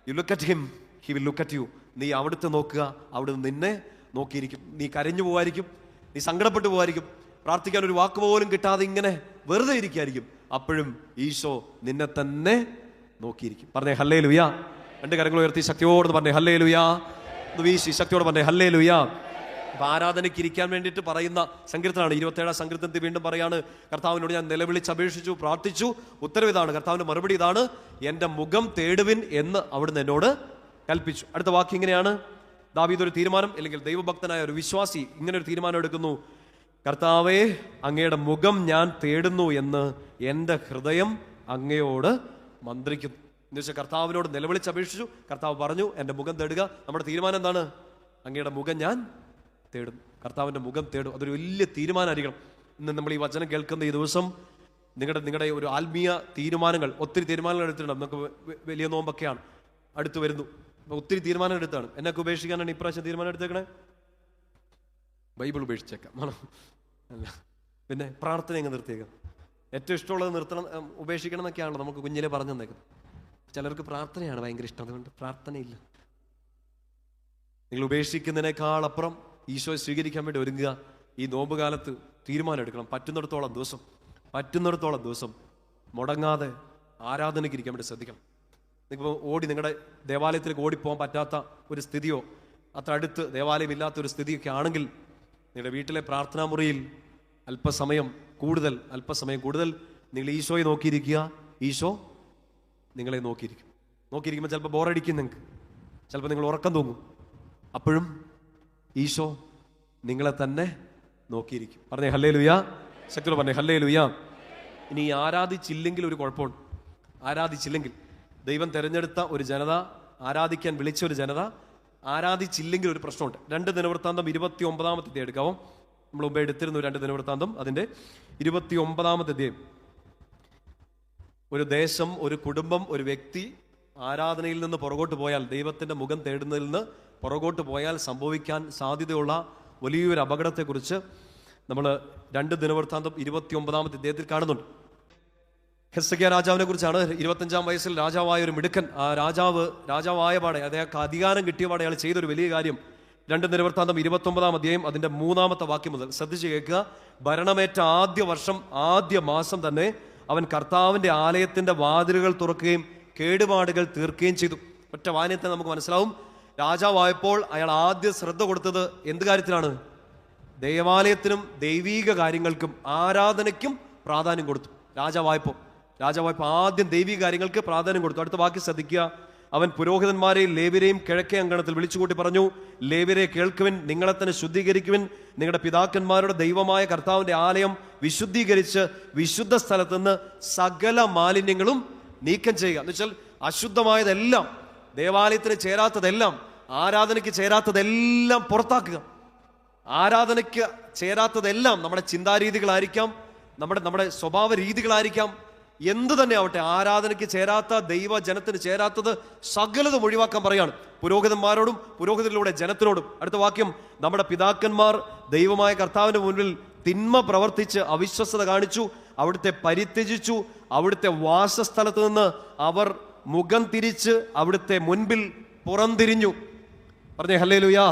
You look at him, he will look at you. നീ അവിടുത്തെ നോക്കുക, അവിടുന്ന് നിന്നെ നോക്കിയിരിക്കും. നീ കരഞ്ഞു പോവായിരിക്കും, നീ സങ്കടപ്പെട്ടു പോവായിരിക്കും, പ്രാർത്ഥിക്കാൻ ഒരു വാക്ക് പോലും കിട്ടാതെ ഇങ്ങനെ വെറുതെ ഇരിക്കുകയായിരിക്കും. അപ്പോഴും ഈശോ നിന്നെ തന്നെ നോക്കിയിരിക്കും. പറഞ്ഞേ ഹല്ലേലൂയ. രണ്ട് കരങ്ങൾ ഉയർത്തി ശക്തിയോട് പറഞ്ഞേ ഹല്ലേലൂയ. വീശി ശക്തിയോട് പറഞ്ഞേ ഹല്ലേലൂയ. അപ്പൊ ആരാധനയ്ക്ക് ഇരിക്കാൻ വേണ്ടിയിട്ട് പറയുന്ന സങ്കീർത്തനാണ് 27 സങ്കീർത്തനത്തിൽ വീണ്ടും പറയാണ്, കർത്താവിനോട് ഞാൻ നിലവിളിച്ച് അപേക്ഷിച്ചു, പ്രാർത്ഥിച്ചു, ഉത്തരവിതാണ്. കർത്താവിന്റെ മറുപടി ഇതാണ്, എൻ്റെ മുഖം തേടുവിൻ എന്ന് അവിടുന്ന് എന്നോട് കൽപ്പിച്ചു. അടുത്ത വാക്യം ഇങ്ങനെയാണ്, ദാവീദ് ഒരു തീരുമാനം, അല്ലെങ്കിൽ ദൈവഭക്തനായ ഒരു വിശ്വാസി ഇങ്ങനെ ഒരു തീരുമാനം എടുക്കുന്നു, കർത്താവേ അങ്ങയുടെ മുഖം ഞാൻ തേടുന്നു എന്ന് എൻ്റെ ഹൃദയം അങ്ങയോട് മന്ത്രിക്കുന്നു. എന്ന് വെച്ചാൽ കർത്താവിനോട് നിലവിളിച്ച് അപേക്ഷിച്ചു, കർത്താവ് പറഞ്ഞു എൻ്റെ മുഖം തേടുക. നമ്മുടെ തീരുമാനം എന്താണ്? അങ്ങയുടെ മുഖം ഞാൻ തേടുന്നു. കർത്താവിൻ്റെ മുഖം തേടും. അതൊരു വലിയ തീരുമാനമായിരിക്കണം. ഇന്ന് നമ്മൾ ഈ വചനം കേൾക്കുന്ന ഈ ദിവസം നിങ്ങളുടെ ഒരു ആത്മീയ തീരുമാനങ്ങൾ, ഒത്തിരി തീരുമാനങ്ങൾ എടുത്തിട്ടുണ്ട്. നമുക്ക് വലിയ നോമ്പൊക്കെയാണ് അടുത്ത് വരുന്നു, അപ്പോൾ ഒത്തിരി തീരുമാനം എടുത്താണ്. എന്നൊക്കെ ഉപേക്ഷിക്കാനാണ് ഇപ്രാവശ്യം തീരുമാനം എടുത്തേക്കണേ? ബൈബിൾ ഉപേക്ഷിച്ചേക്കാം അല്ല, പിന്നെ പ്രാർത്ഥന എങ്ങനെ നിർത്തിയേക്കാം? ഏറ്റവും ഇഷ്ടമുള്ളത് നിർത്തണം, ഉപേക്ഷിക്കണം എന്നൊക്കെയാണല്ലോ നമുക്ക് കുഞ്ഞിലെ പറഞ്ഞു തന്നേക്കുന്നത്. ചിലർക്ക് പ്രാർത്ഥനയാണ് ഭയങ്കര ഇഷ്ടം, അതുകൊണ്ട് പ്രാർത്ഥനയില്ല. നിങ്ങൾ ഉപേക്ഷിക്കുന്നതിനേക്കാൾ അപ്പുറം ഈശോയെ സ്വീകരിക്കാൻ വേണ്ടി ഒരുങ്ങുക. ഈ നോമ്പ് കാലത്ത് തീരുമാനം എടുക്കണം. പറ്റുന്നിടത്തോളം ദിവസം മുടങ്ങാതെ ആരാധനയ്ക്ക് ഇരിക്കാൻ വേണ്ടി ശ്രദ്ധിക്കണം. നിങ്ങൾ നിങ്ങളുടെ ദേവാലയത്തിലേക്ക് ഓടിപ്പോകാൻ പറ്റാത്ത ഒരു സ്ഥിതിയോ, അത്ര അടുത്ത് ദേവാലയം ഇല്ലാത്ത ഒരു സ്ഥിതിയൊക്കെ ആണെങ്കിൽ, നിങ്ങളുടെ വീട്ടിലെ പ്രാർത്ഥനാ മുറിയിൽ അല്പസമയം കൂടുതൽ നിങ്ങൾ ഈശോയെ നോക്കിയിരിക്കുക. ഈശോ നിങ്ങളെ നോക്കിയിരിക്കുമ്പോൾ ചിലപ്പോൾ ബോറടിക്കും, ചിലപ്പോൾ നിങ്ങൾ ഉറക്കം തൂങ്ങും. അപ്പോഴും ഈശോ നിങ്ങളെ തന്നെ നോക്കിയിരിക്കും. പറഞ്ഞേ ഹല്ലേലൂയ. ശക്തിയോടെ പറഞ്ഞേ ഹല്ലേലൂയ. ഇനി ആരാധിച്ചില്ലെങ്കിൽ ഒരു കുഴപ്പമുണ്ട്. ആരാധിച്ചില്ലെങ്കിൽ, ദൈവം തിരഞ്ഞെടുത്ത ഒരു ജനത, ആരാധിക്കാൻ വിളിച്ച ഒരു ജനത ആരാധിച്ചില്ലെങ്കിൽ ഒരു പ്രശ്നമുണ്ട്. 2 ദിനവൃത്താന്തം 29 എടുക്കാമോ? നമ്മൾ മുമ്പേ എടുത്തിരുന്നു 2 ദിനവൃത്താന്തം, അതിൻ്റെ 29 അധ്യായം. ഒരു ദേശം, ഒരു കുടുംബം, ഒരു വ്യക്തി ആരാധനയിൽ നിന്ന് പുറകോട്ട് പോയാൽ, ദൈവത്തിൻ്റെ മുഖം തേടുന്നതിൽ നിന്ന് പുറകോട്ട് പോയാൽ സംഭവിക്കാൻ സാധ്യതയുള്ള വലിയൊരു അപകടത്തെക്കുറിച്ച് നമ്മൾ 2 ദിനവൃത്താന്തം 29 അധ്യായത്തിൽ കാണുന്നുണ്ട്. ഹെസ്സക്കിയ രാജാവിനെ കുറിച്ചാണ്. 25-ാം വയസ്സിൽ രാജാവായ ഒരു മിടുക്കൻ, ആ രാജാവായ പാടെ, അദ്ദേഹം അധികാരം കിട്ടിയ പാടെ അയാൾ ചെയ്തൊരു വലിയ കാര്യം, 2 ദിനവൃത്താന്തം 29 അധ്യായം അതിന്റെ 3-ാമത്തെ വാക്യം മുതൽ ശ്രദ്ധിച്ച് കേൾക്കുക. ഭരണമേറ്റ ആദ്യ വർഷം ആദ്യ മാസം തന്നെ അവൻ കർത്താവിന്റെ ആലയത്തിന്റെ വാതിലുകൾ തുറക്കുകയും കേടുപാടുകൾ തീർക്കുകയും ചെയ്തു. ഒറ്റ വായനത്തെ നമുക്ക് മനസ്സിലാവും. രാജാവായപ്പോൾ അയാൾ ആദ്യം ശ്രദ്ധ കൊടുത്തത് എന്ത് കാര്യത്തിലാണ്? ദേവാലയത്തിനും ദൈവീക കാര്യങ്ങൾക്കും ആരാധനയ്ക്കും പ്രാധാന്യം കൊടുത്തു. രാജാവായപ്പോൾ ആദ്യം ദൈവീക കാര്യങ്ങൾക്ക് പ്രാധാന്യം കൊടുത്തു. അടുത്ത വാക്യം ശ്രദ്ധിക്കുക. അവൻ പുരോഹിതന്മാരെയും ലേവ്യരെയും കിഴക്കേ അങ്കണത്തിൽ വിളിച്ചുകൂട്ടി പറഞ്ഞു, ലേവ്യരെ കേൾക്കുവിൻ, നിങ്ങളെ തന്നെ ശുദ്ധീകരിക്കുവിൻ. നിങ്ങളുടെ പിതാക്കന്മാരുടെ ദൈവമായ കർത്താവിന്റെ ആലയം വിശുദ്ധീകരിച്ച് വിശുദ്ധ സ്ഥലത്ത് നിന്ന് സകല മാലിന്യങ്ങളും നീക്കം ചെയ്യുക. എന്ന് വെച്ചാൽ അശുദ്ധമായതെല്ലാം, ദേവാലയത്തിന് ചേരാത്തതെല്ലാം, ആരാധനയ്ക്ക് ചേരാത്തതെല്ലാം പുറത്താക്കുക. ആരാധനയ്ക്ക് ചേരാത്തതെല്ലാം നമ്മുടെ ചിന്താരീതികളായിരിക്കാം, നമ്മുടെ സ്വഭാവ രീതികളായിരിക്കാം, എന്തു തന്നെ ആവട്ടെ, ആരാധനയ്ക്ക് ചേരാത്ത, ദൈവജനത്തിന് ചേരാത്തത് സകലതും ഒഴിവാക്കാൻ പറയാണ് പുരോഹിതന്മാരോടും പുരോഹിതരിലൂടെ ജനത്തിനോടും. അടുത്ത വാക്യം, നമ്മുടെ പിതാക്കന്മാർ ദൈവമായ കർത്താവിന്റെ മുൻപിൽ തിന്മ പ്രവർത്തിച്ച് അവിശ്വസ്തത കാണിച്ചു, അവിടുത്തെ പരിത്യജിച്ചു. അവിടുത്തെ വാസസ്ഥലത്ത് നിന്ന് അവർ മുഖം തിരിച്ച് അവിടുത്തെ മുൻപിൽ പുറംതിരിഞ്ഞു. പറഞ്ഞേ ഹല്ലേലൂയാ.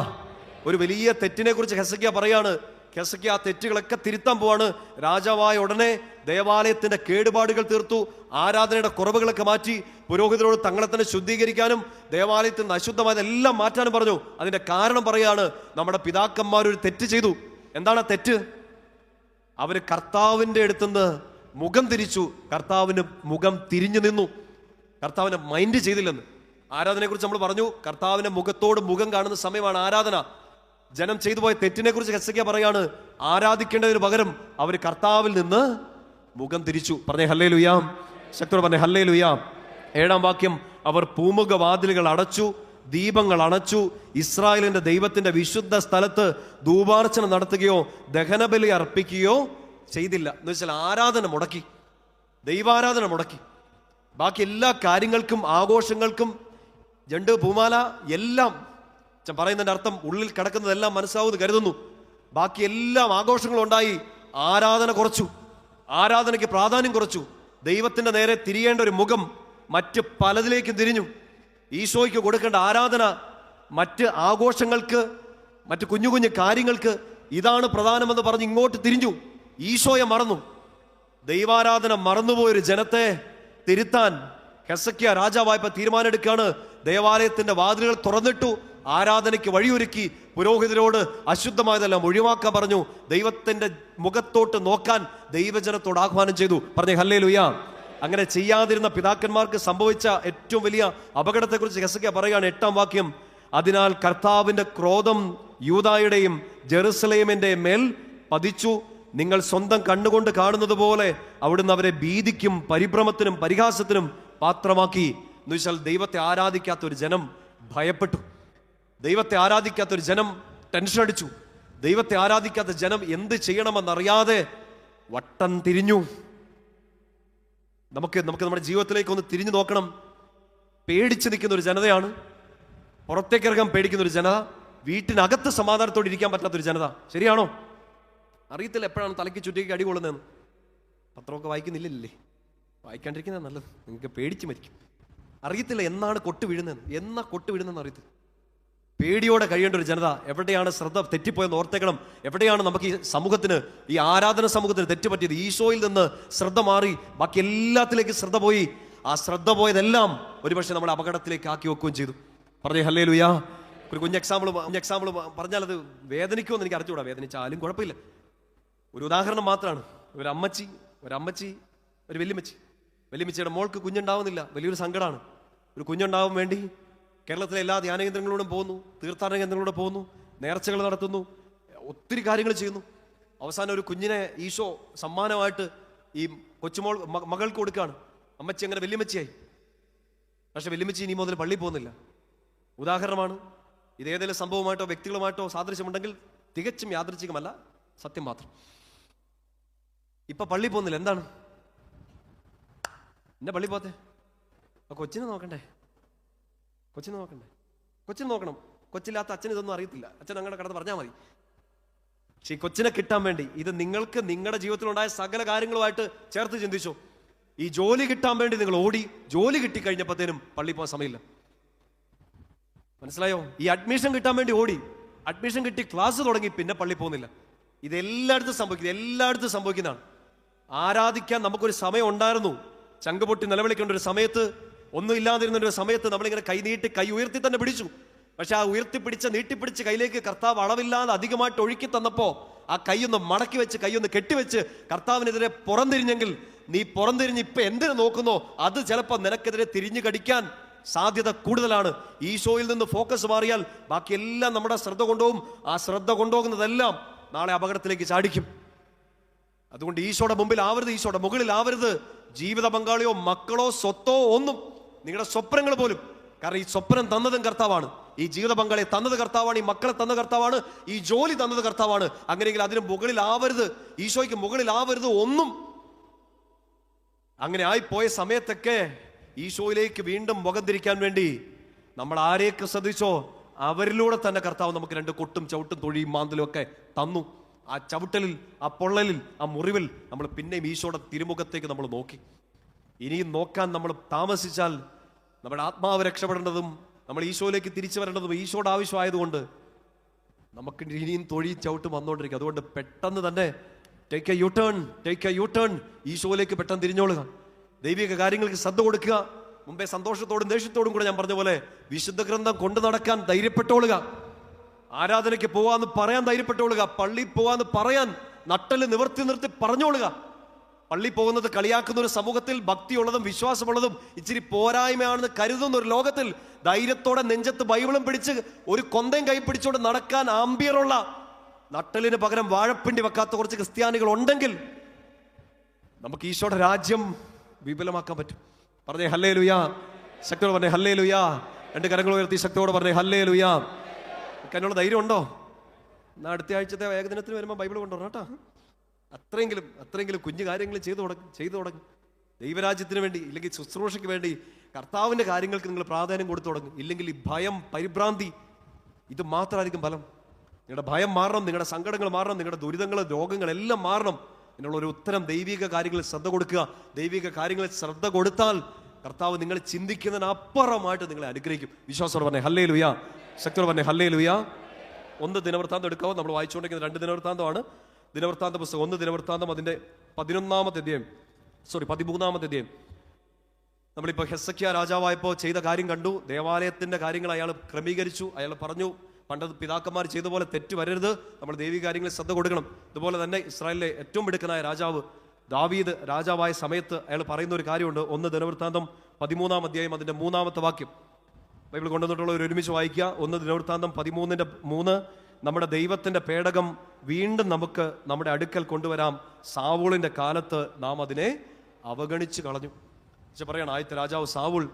ഒരു വലിയ തെറ്റിനെ കുറിച്ച് ഹെസക്കിയ പറയാണ്. ഹെസക്കിയ ആ തെറ്റുകളൊക്കെ തിരുത്താൻ പോവാണ്. രാജാവായ ഉടനെ ദേവാലയത്തിന്റെ കേടുപാടുകൾ തീർത്തു, ആരാധനയുടെ കുറവുകളൊക്കെ മാറ്റി, പുരോഹിതരോട് തങ്ങളെ തന്നെ ശുദ്ധീകരിക്കാനും ദേവാലയത്തിൽ നിന്ന് അശുദ്ധമായതെല്ലാം മാറ്റാനും പറഞ്ഞു. അതിന്റെ കാരണം പറയാണ്, നമ്മുടെ പിതാക്കന്മാർ ഒരു തെറ്റ് ചെയ്തു. എന്താണ് ആ തെറ്റ്? അവര് കർത്താവിന്റെ അടുത്തുനിന്ന് മുഖം തിരിച്ചു, കർത്താവിന് മുഖം തിരിഞ്ഞു നിന്നു, കർത്താവിനെ മൈൻഡ് ചെയ്തില്ലെന്ന്. ആരാധനയെ കുറിച്ച് നമ്മൾ പറഞ്ഞു, കർത്താവിന്റെ മുഖത്തോട് മുഖം കാണുന്ന സമയമാണ് ആരാധന. ജനം ചെയ്തു പോയ തെറ്റിനെ കുറിച്ച് ഹെസക്കിയ പറയാണ്, ആരാധിക്കേണ്ടതിന് പകരം അവർ കർത്താവിൽ നിന്ന് മുഖം തിരിച്ചു. പറഞ്ഞേ ഹല്ലേലൂയാ. ശക്തോട് പറഞ്ഞേ ഹല്ലേലൂയാ. 7-ാം വാക്യം, അവർ പൂമുഖ വാതിലുകൾ അടച്ചു, ദീപങ്ങൾ അണച്ചു, ഇസ്രായേലിന്റെ ദൈവത്തിന്റെ വിശുദ്ധ സ്ഥലത്ത് ധൂപാർച്ചന നടത്തുകയോ ദഹനബലി അർപ്പിക്കുകയോ ചെയ്തില്ല. എന്ന് വെച്ചാൽ ആരാധന മുടക്കി, ദൈവാരാധന മുടക്കി. ബാക്കി എല്ലാ കാര്യങ്ങൾക്കും ആഘോഷങ്ങൾക്കും ജണ്ട് പൂമാല എല്ലാം പറയുന്നതിന്റെ അർത്ഥം ഉള്ളിൽ കിടക്കുന്നതെല്ലാം മനസ്സാവുമെന്ന് കരുതുന്നു. ബാക്കി എല്ലാം ആഘോഷങ്ങളും ഉണ്ടായി, ആരാധന കുറച്ചു, ആരാധനയ്ക്ക് പ്രാധാന്യം കുറച്ചു. ദൈവത്തിന്റെ നേരെ തിരിയേണ്ട ഒരു മുഖം മറ്റ് പലതിലേക്കും തിരിഞ്ഞു. ഈശോയ്ക്ക് കൊടുക്കേണ്ട ആരാധന മറ്റ് ആഘോഷങ്ങൾക്ക്, മറ്റ് കുഞ്ഞു കുഞ്ഞു കാര്യങ്ങൾക്ക് ഇതാണ് പ്രധാനമെന്ന് പറഞ്ഞ് ഇങ്ങോട്ട് തിരിഞ്ഞു. ഈശോയെ മറന്നു. ദൈവാരാധന മറന്നുപോയൊരു ജനത്തെ തിരുത്താൻ ഹെസക്കിയ രാജാവായപ്പോൾ തീരുമാനമെടുക്കുകയാണ്. ദേവാലയത്തിന്റെ വാതിലുകൾ തുറന്നിട്ടു, ആരാധനയ്ക്ക് വഴിയൊരുക്കി, പുരോഹിതരോട് അശുദ്ധമായതെല്ലാം ഒഴിവാക്കാൻ പറഞ്ഞു, ദൈവത്തിന്റെ മുഖത്തോട്ട് നോക്കാൻ ദൈവജനത്തോട് ആഹ്വാനം ചെയ്തു. പറഞ്ഞേ ഹല്ലേലൂയാ. അങ്ങനെ ചെയ്യാതിരുന്ന പിതാക്കന്മാർക്ക് സംഭവിച്ച ഏറ്റവും വലിയ അപകടത്തെക്കുറിച്ച് ഹെസക്കിയ പറയുകയാണ്. 8-ാം വാക്യം, അതിനാൽ കർത്താവിന്റെ ക്രോധം യൂദായുടെയും ജെറുസലേമിന്റെ മേൽ പതിച്ചു, നിങ്ങൾ സ്വന്തം കണ്ണുകൊണ്ട് കാണുന്നത് പോലെ അവിടുന്ന് അവരെ ഭീതിക്കും പരിഭ്രമത്തിനും പരിഹാസത്തിനും പാത്രമാക്കി. എന്ന് വെച്ചാൽ ദൈവത്തെ ആരാധിക്കാത്ത ഒരു ജനം ഭയപ്പെട്ടു, ദൈവത്തെ ആരാധിക്കാത്ത ഒരു ജനം ടെൻഷൻ അടിച്ചു, ദൈവത്തെ ആരാധിക്കാത്ത ജനം എന്ത് ചെയ്യണമെന്നറിയാതെ വട്ടം തിരിഞ്ഞു. നമുക്ക് നമ്മുടെ ജീവിതത്തിലേക്ക് ഒന്ന് തിരിഞ്ഞു നോക്കണം. പേടിച്ച് നിൽക്കുന്ന ഒരു ജനതയാണ്, പുറത്തേക്കിറങ്ങാൻ പേടിക്കുന്ന ഒരു ജനത, വീട്ടിനകത്ത് സമാധാനത്തോടെ ഇരിക്കാൻ പറ്റാത്തൊരു ജനത. ശരിയാണോ? അറിയത്തില്ല എപ്പോഴാണ് തലയ്ക്ക് ചുറ്റിക്ക് അടി കൊള്ളുന്നതെന്ന്. പത്രമൊക്കെ വായിക്കുന്നില്ലല്ലേ? വായിക്കാണ്ടിരിക്കുന്നത് നല്ലത്. നിങ്ങൾക്ക് പേടിച്ച് മരിക്കും. അറിയത്തില്ല എന്നാണ് കൊട്ട് വീഴുന്നതെന്ന് അറിയത്തില്ല. പേടിയോടെ കഴിയേണ്ട ഒരു ജനത. എവിടെയാണ് ശ്രദ്ധ തെറ്റിപ്പോയെന്ന് ഓർത്തേക്കണം. എവിടെയാണ് നമുക്ക് ഈ സമൂഹത്തിന്, ഈ ആരാധന സമൂഹത്തിന് തെറ്റുപറ്റിയത്? ഈശോയിൽ നിന്ന് ശ്രദ്ധ മാറി ബാക്കി എല്ലാത്തിലേക്ക് ശ്രദ്ധ പോയി. ആ ശ്രദ്ധ പോയതെല്ലാം ഒരുപക്ഷെ നമ്മുടെ അപകടത്തിലേക്ക് ആക്കി വെക്കുകയും ചെയ്തു. പറഞ്ഞേ ഹല്ലേലൂയാ. ഒരു കുഞ്ഞ് എക്സാമ്പിൾ പറഞ്ഞാൽ അത് വേദനിക്കുമെന്ന് എനിക്ക് അറിഞ്ഞുകൂടാ. വേദനിച്ചാലും കുഴപ്പമില്ല. ഒരു ഉദാഹരണം മാത്രമാണ്. ഒരു അമ്മച്ചി ഒരു വല്യമ്മച്ചിയുടെ മോൾക്ക് കുഞ്ഞുണ്ടാവുന്നില്ല. വലിയൊരു സങ്കടമാണ്. ഒരു കുഞ്ഞുണ്ടാവാൻ വേണ്ടി കേരളത്തിലെ എല്ലാ ധ്യാന കേന്ദ്രങ്ങളിലൂടെ പോകുന്നു, തീർത്ഥാടന കേന്ദ്രങ്ങളിലൂടെ പോകുന്നു, നേർച്ചകൾ നടത്തുന്നു, ഒത്തിരി കാര്യങ്ങൾ ചെയ്യുന്നു. അവസാനം ഒരു കുഞ്ഞിനെ ഈശോ സമ്മാനമായിട്ട് ഈ കൊച്ചുമോൾ മകൾക്ക് കൊടുക്കുകയാണ്. അമ്മച്ചി അങ്ങനെ വല്യമ്മച്ചിയായി. പക്ഷെ വല്യമ്മച്ചി ഇനി മുതൽ പള്ളിയിൽ പോകുന്നില്ല. ഉദാഹരണമാണ്. ഇതേതെങ്കിലും സംഭവമായിട്ടോ വ്യക്തികളുമായിട്ടോ സാദൃശ്യമുണ്ടെങ്കിൽ തികച്ചും യാദൃച്ഛികമല്ല, സത്യം മാത്രം. ഇപ്പൊ പള്ളി പോകുന്നില്ല. എന്താണ് എന്നെ പള്ളി പോത്തെ? കൊച്ചിനെ നോക്കണ്ടേ? കൊച്ചിനെ നോക്കണം. കൊച്ചില്ലാത്ത അച്ഛന് ഇതൊന്നും അറിയത്തില്ല. അച്ഛൻ അങ്ങനെ കടന്ന് പറഞ്ഞാൽ മതി. പക്ഷെ ഈ കൊച്ചിനെ കിട്ടാൻ വേണ്ടി ഇത് നിങ്ങൾക്ക് നിങ്ങളുടെ ജീവിതത്തിലുണ്ടായ സകല കാര്യങ്ങളുമായിട്ട് ചേർത്ത് ചിന്തിച്ചോ. ഈ ജോലി കിട്ടാൻ വേണ്ടി നിങ്ങൾ ഓടി, ജോലി കിട്ടിക്കഴിഞ്ഞപ്പോഴത്തേനും പള്ളി പോകാൻ സമയമില്ല. മനസ്സിലായോ? ഈ അഡ്മിഷൻ കിട്ടാൻ വേണ്ടി ഓടി, അഡ്മിഷൻ കിട്ടി, ക്ലാസ് തുടങ്ങി, പിന്നെ പള്ളി പോകുന്നില്ല. ഇതെല്ലായിടത്തും സംഭവിക്കുന്നതാണ്. ആരാധിക്കാൻ നമുക്കൊരു സമയം ഉണ്ടായിരുന്നു. ചങ്ക് പൊട്ടി നിലവിളിക്കേണ്ട ഒരു സമയത്ത്, ഒന്നും ഇല്ലാതിരുന്ന ഒരു സമയത്ത് നമ്മളിങ്ങനെ കൈ നീട്ടി, കൈ ഉയർത്തി തന്നെ പിടിച്ചു. പക്ഷെ ആ നീട്ടിപ്പിടിച്ച് കയ്യിലേക്ക് കർത്താവ് അളവില്ലാതെ അധികമായിട്ട് ഒഴുക്കി തന്നപ്പോ ആ കൈയൊന്ന് മടക്കി വെച്ച്, കൈയൊന്ന് കെട്ടിവെച്ച് കർത്താവിനെതിരെ പുറംതിരിഞ്ഞെങ്കിൽ, നീ പുറംതിരിഞ്ഞ് ഇപ്പൊ എന്തിനു നോക്കുന്നോ അത് ചിലപ്പോൾ നിനക്കെതിരെ തിരിഞ്ഞു കടിക്കാൻ സാധ്യത കൂടുതലാണ്. ഈശോയിൽ നിന്ന് ഫോക്കസ് മാറിയാൽ ബാക്കിയെല്ലാം നമ്മുടെ ശ്രദ്ധ കൊണ്ടുപോകും. ആ ശ്രദ്ധ കൊണ്ടുപോകുന്നതെല്ലാം നാളെ അപകടത്തിലേക്ക് ചാടിക്കും. അതുകൊണ്ട് ഈശോയുടെ മുമ്പിൽ ആവരുത്, ഈശോയുടെ മുകളിൽ ആവരുത്. ജീവിത പങ്കാളിയോ മക്കളോ സ്വത്തോ ഒന്നും, നിങ്ങളുടെ സ്വപ്നങ്ങൾ പോലും. കാരണം ഈ സ്വപ്നം തന്നതും കർത്താവാണ്, ഈ ജീവിത പങ്കാളിയെ തന്നത് കർത്താവാണ്, ഈ മക്കളെ തന്ന കർത്താവാണ്, ഈ ജോലി തന്നത് കർത്താവാണ്. അങ്ങനെയെങ്കിൽ അതിന് മുകളിൽ ആവരുത്, ഈശോയ്ക്ക് മുകളിൽ ആവരുത് ഒന്നും. അങ്ങനെ ആയിപ്പോയ സമയത്തൊക്കെ ഈശോയിലേക്ക് വീണ്ടും മുഖം തിരിക്കാൻ വേണ്ടി നമ്മൾ ആരെയൊക്കെ ശ്രദ്ധിച്ചോ അവരിലൂടെ തന്നെ കർത്താവ് നമുക്ക് 2 കൊട്ടും ചവിട്ടും തൊഴിയും മാന്തലും ഒക്കെ തന്നു. ആ ചവിട്ടലിൽ, ആ പൊള്ളലിൽ, ആ മുറിവിൽ നമ്മൾ പിന്നെയും ഈശോയുടെ തിരുമുഖത്തേക്ക് നമ്മൾ നോക്കി. ഇനിയും നോക്കാൻ നമ്മൾ താമസിച്ചാൽ നമ്മുടെ ആത്മാവ് രക്ഷപ്പെടേണ്ടതും നമ്മൾ ഈശോയിലേക്ക് തിരിച്ചു വരേണ്ടതും ഈശോയുടെ ആവശ്യമായതുകൊണ്ട് നമുക്ക് ഇനിയും തൊഴിയും ചവിട്ടും വന്നുകൊണ്ടിരിക്കും. അതുകൊണ്ട് പെട്ടെന്ന് തന്നെ ടേക്ക് എ യു ടേൺ, ഈശോയിലേക്ക് പെട്ടെന്ന് തിരിഞ്ഞോളുക. ദൈവിക കാര്യങ്ങൾക്ക് ശ്രദ്ധ കൊടുക്കുക. മുമ്പേ സന്തോഷത്തോടും ദേഷ്യത്തോടും കൂടെ ഞാൻ പറഞ്ഞ പോലെ വിശുദ്ധ ഗ്രന്ഥം കൊണ്ടു നടക്കാൻ ധൈര്യപ്പെട്ടോളുക. ആരാധനയ്ക്ക് പോവാന്ന് പറയാൻ ധൈര്യപ്പെട്ടോളുക. പള്ളി പോവാന്ന് പറയാൻ നട്ടല് നിർത്തി പറഞ്ഞോളുക. പള്ളി പോകുന്നത് കളിയാക്കുന്ന ഒരു സമൂഹത്തിൽ, ഭക്തിയുള്ളതും വിശ്വാസമുള്ളതും ഇച്ചിരി പോരായ്മയാണെന്ന് കരുതുന്ന ഒരു ലോകത്തിൽ ധൈര്യത്തോടെ നെഞ്ചത്ത് ബൈബിളും പിടിച്ച് ഒരു കൊന്തയും കൈ പിടിച്ചുകൊണ്ട് നടക്കാൻ ആംബിയറുള്ള, നട്ടലിന് പകരം വാഴപ്പിണ്ടി വെക്കാത്ത കുറച്ച് ക്രിസ്ത്യാനികൾ ഉണ്ടെങ്കിൽ നമുക്ക് ഈശോയുടെ രാജ്യം വിപുലമാക്കാൻ പറ്റും. പറഞ്ഞേ ഹല്ലേലൂയാ. ശക്തിയോടെ പറഞ്ഞേ ഹല്ലേലൂയാ. 2 കരങ്ങൾ ഉയർത്തി ശക്തിയോടെ പറഞ്ഞേ ഹല്ലേലൂയാ. അതിനുള്ള ധൈര്യം ഉണ്ടോ? എന്നാൽ അടുത്ത ആഴ്ചത്തെ ഏകദിനത്തിന് വരുമ്പോൾ ബൈബിൾ കൊണ്ടുവരണം കേട്ടോ. അത്രയെങ്കിലും കുഞ്ഞു കാര്യങ്ങൾ ചെയ്തു തുടങ്ങും. ദൈവരാജ്യത്തിന് വേണ്ടി, ഇല്ലെങ്കിൽ ശുശ്രൂഷയ്ക്ക് വേണ്ടി, കർത്താവിൻ്റെ കാര്യങ്ങൾക്ക് നിങ്ങൾ പ്രാധാന്യം കൊടുത്തു തുടങ്ങും. ഇല്ലെങ്കിൽ ഈ ഭയം, പരിഭ്രാന്തി, ഇത് മാത്രമായിരിക്കും ഫലം. നിങ്ങളുടെ ഭയം മാറണം, നിങ്ങളുടെ സങ്കടങ്ങൾ മാറണം, നിങ്ങളുടെ ദുരിതങ്ങൾ, രോഗങ്ങളെല്ലാം മാറണം. എന്നുള്ള ഒരു ഉത്തരം ദൈവിക കാര്യങ്ങളിൽ ശ്രദ്ധ കൊടുക്കുക. ദൈവിക കാര്യങ്ങളിൽ ശ്രദ്ധ കൊടുത്താൽ കർത്താവ് നിങ്ങൾ ചിന്തിക്കുന്നതിന് അപ്പുറമായിട്ട് നിങ്ങളെ അനുഗ്രഹിക്കും. വിശ്വാസത്തോടെ പറഞ്ഞേ ഹല്ലേലൂയാ. ശക്തിയോടെ പറഞ്ഞേ ഹല്ലേലൂയാ. 1 ദിനവൃത്താന്തം എടുക്കാവോ? നമ്മൾ വായിച്ചുകൊണ്ടിരിക്കുന്നത് 2 ദിനവൃത്താന്തമാണ്. ദിനവൃത്താന്ത പുസ്തകം 1 ദിനവൃത്താന്തം അതിൻ്റെ 13-ാമത്തെ അധ്യായം. നമ്മളിപ്പോൾ ഹെസ്സക്കിയ രാജാവായപ്പോൾ ചെയ്ത കാര്യം കണ്ടു. ദേവാലയത്തിൻ്റെ കാര്യങ്ങൾ അയാൾ ക്രമീകരിച്ചു. അയാൾ പറഞ്ഞു, പണ്ട് പിതാക്കന്മാർ ചെയ്ത പോലെ തെറ്റ് വരരുത്, നമ്മൾ ദൈവിക കാര്യങ്ങളിൽ ശ്രദ്ധ കൊടുക്കണം. ഇതുപോലെ തന്നെ ഇസ്രായേലിലെ ഏറ്റവും മിടുക്കനായ രാജാവ് ദാവീദ് രാജാവായ സമയത്ത് അയാൾ പറയുന്ന ഒരു കാര്യമുണ്ട്. 1 ദിനവൃത്താന്തം 13-ാം അധ്യായം അതിൻ്റെ 3-ാമത്തെ വാക്യം ബൈബിൾ കൊണ്ടുവന്നിട്ടുള്ളവർ ഒരുമിച്ച് വായിക്കുക. 1 ദിനവൃത്താന്തം 13-3. നമ്മുടെ ദൈവത്തിൻ്റെ പേടകം വീണ്ടും നമുക്ക് നമ്മുടെ അടുക്കൽ കൊണ്ടുവരാം. സാവൂളിൻ്റെ കാലത്ത് നാം അതിനെ അവഗണിച്ച് കളഞ്ഞു. പക്ഷെ പറയണം, ആദ്യത്തെ രാജാവ് സാവൂൾ.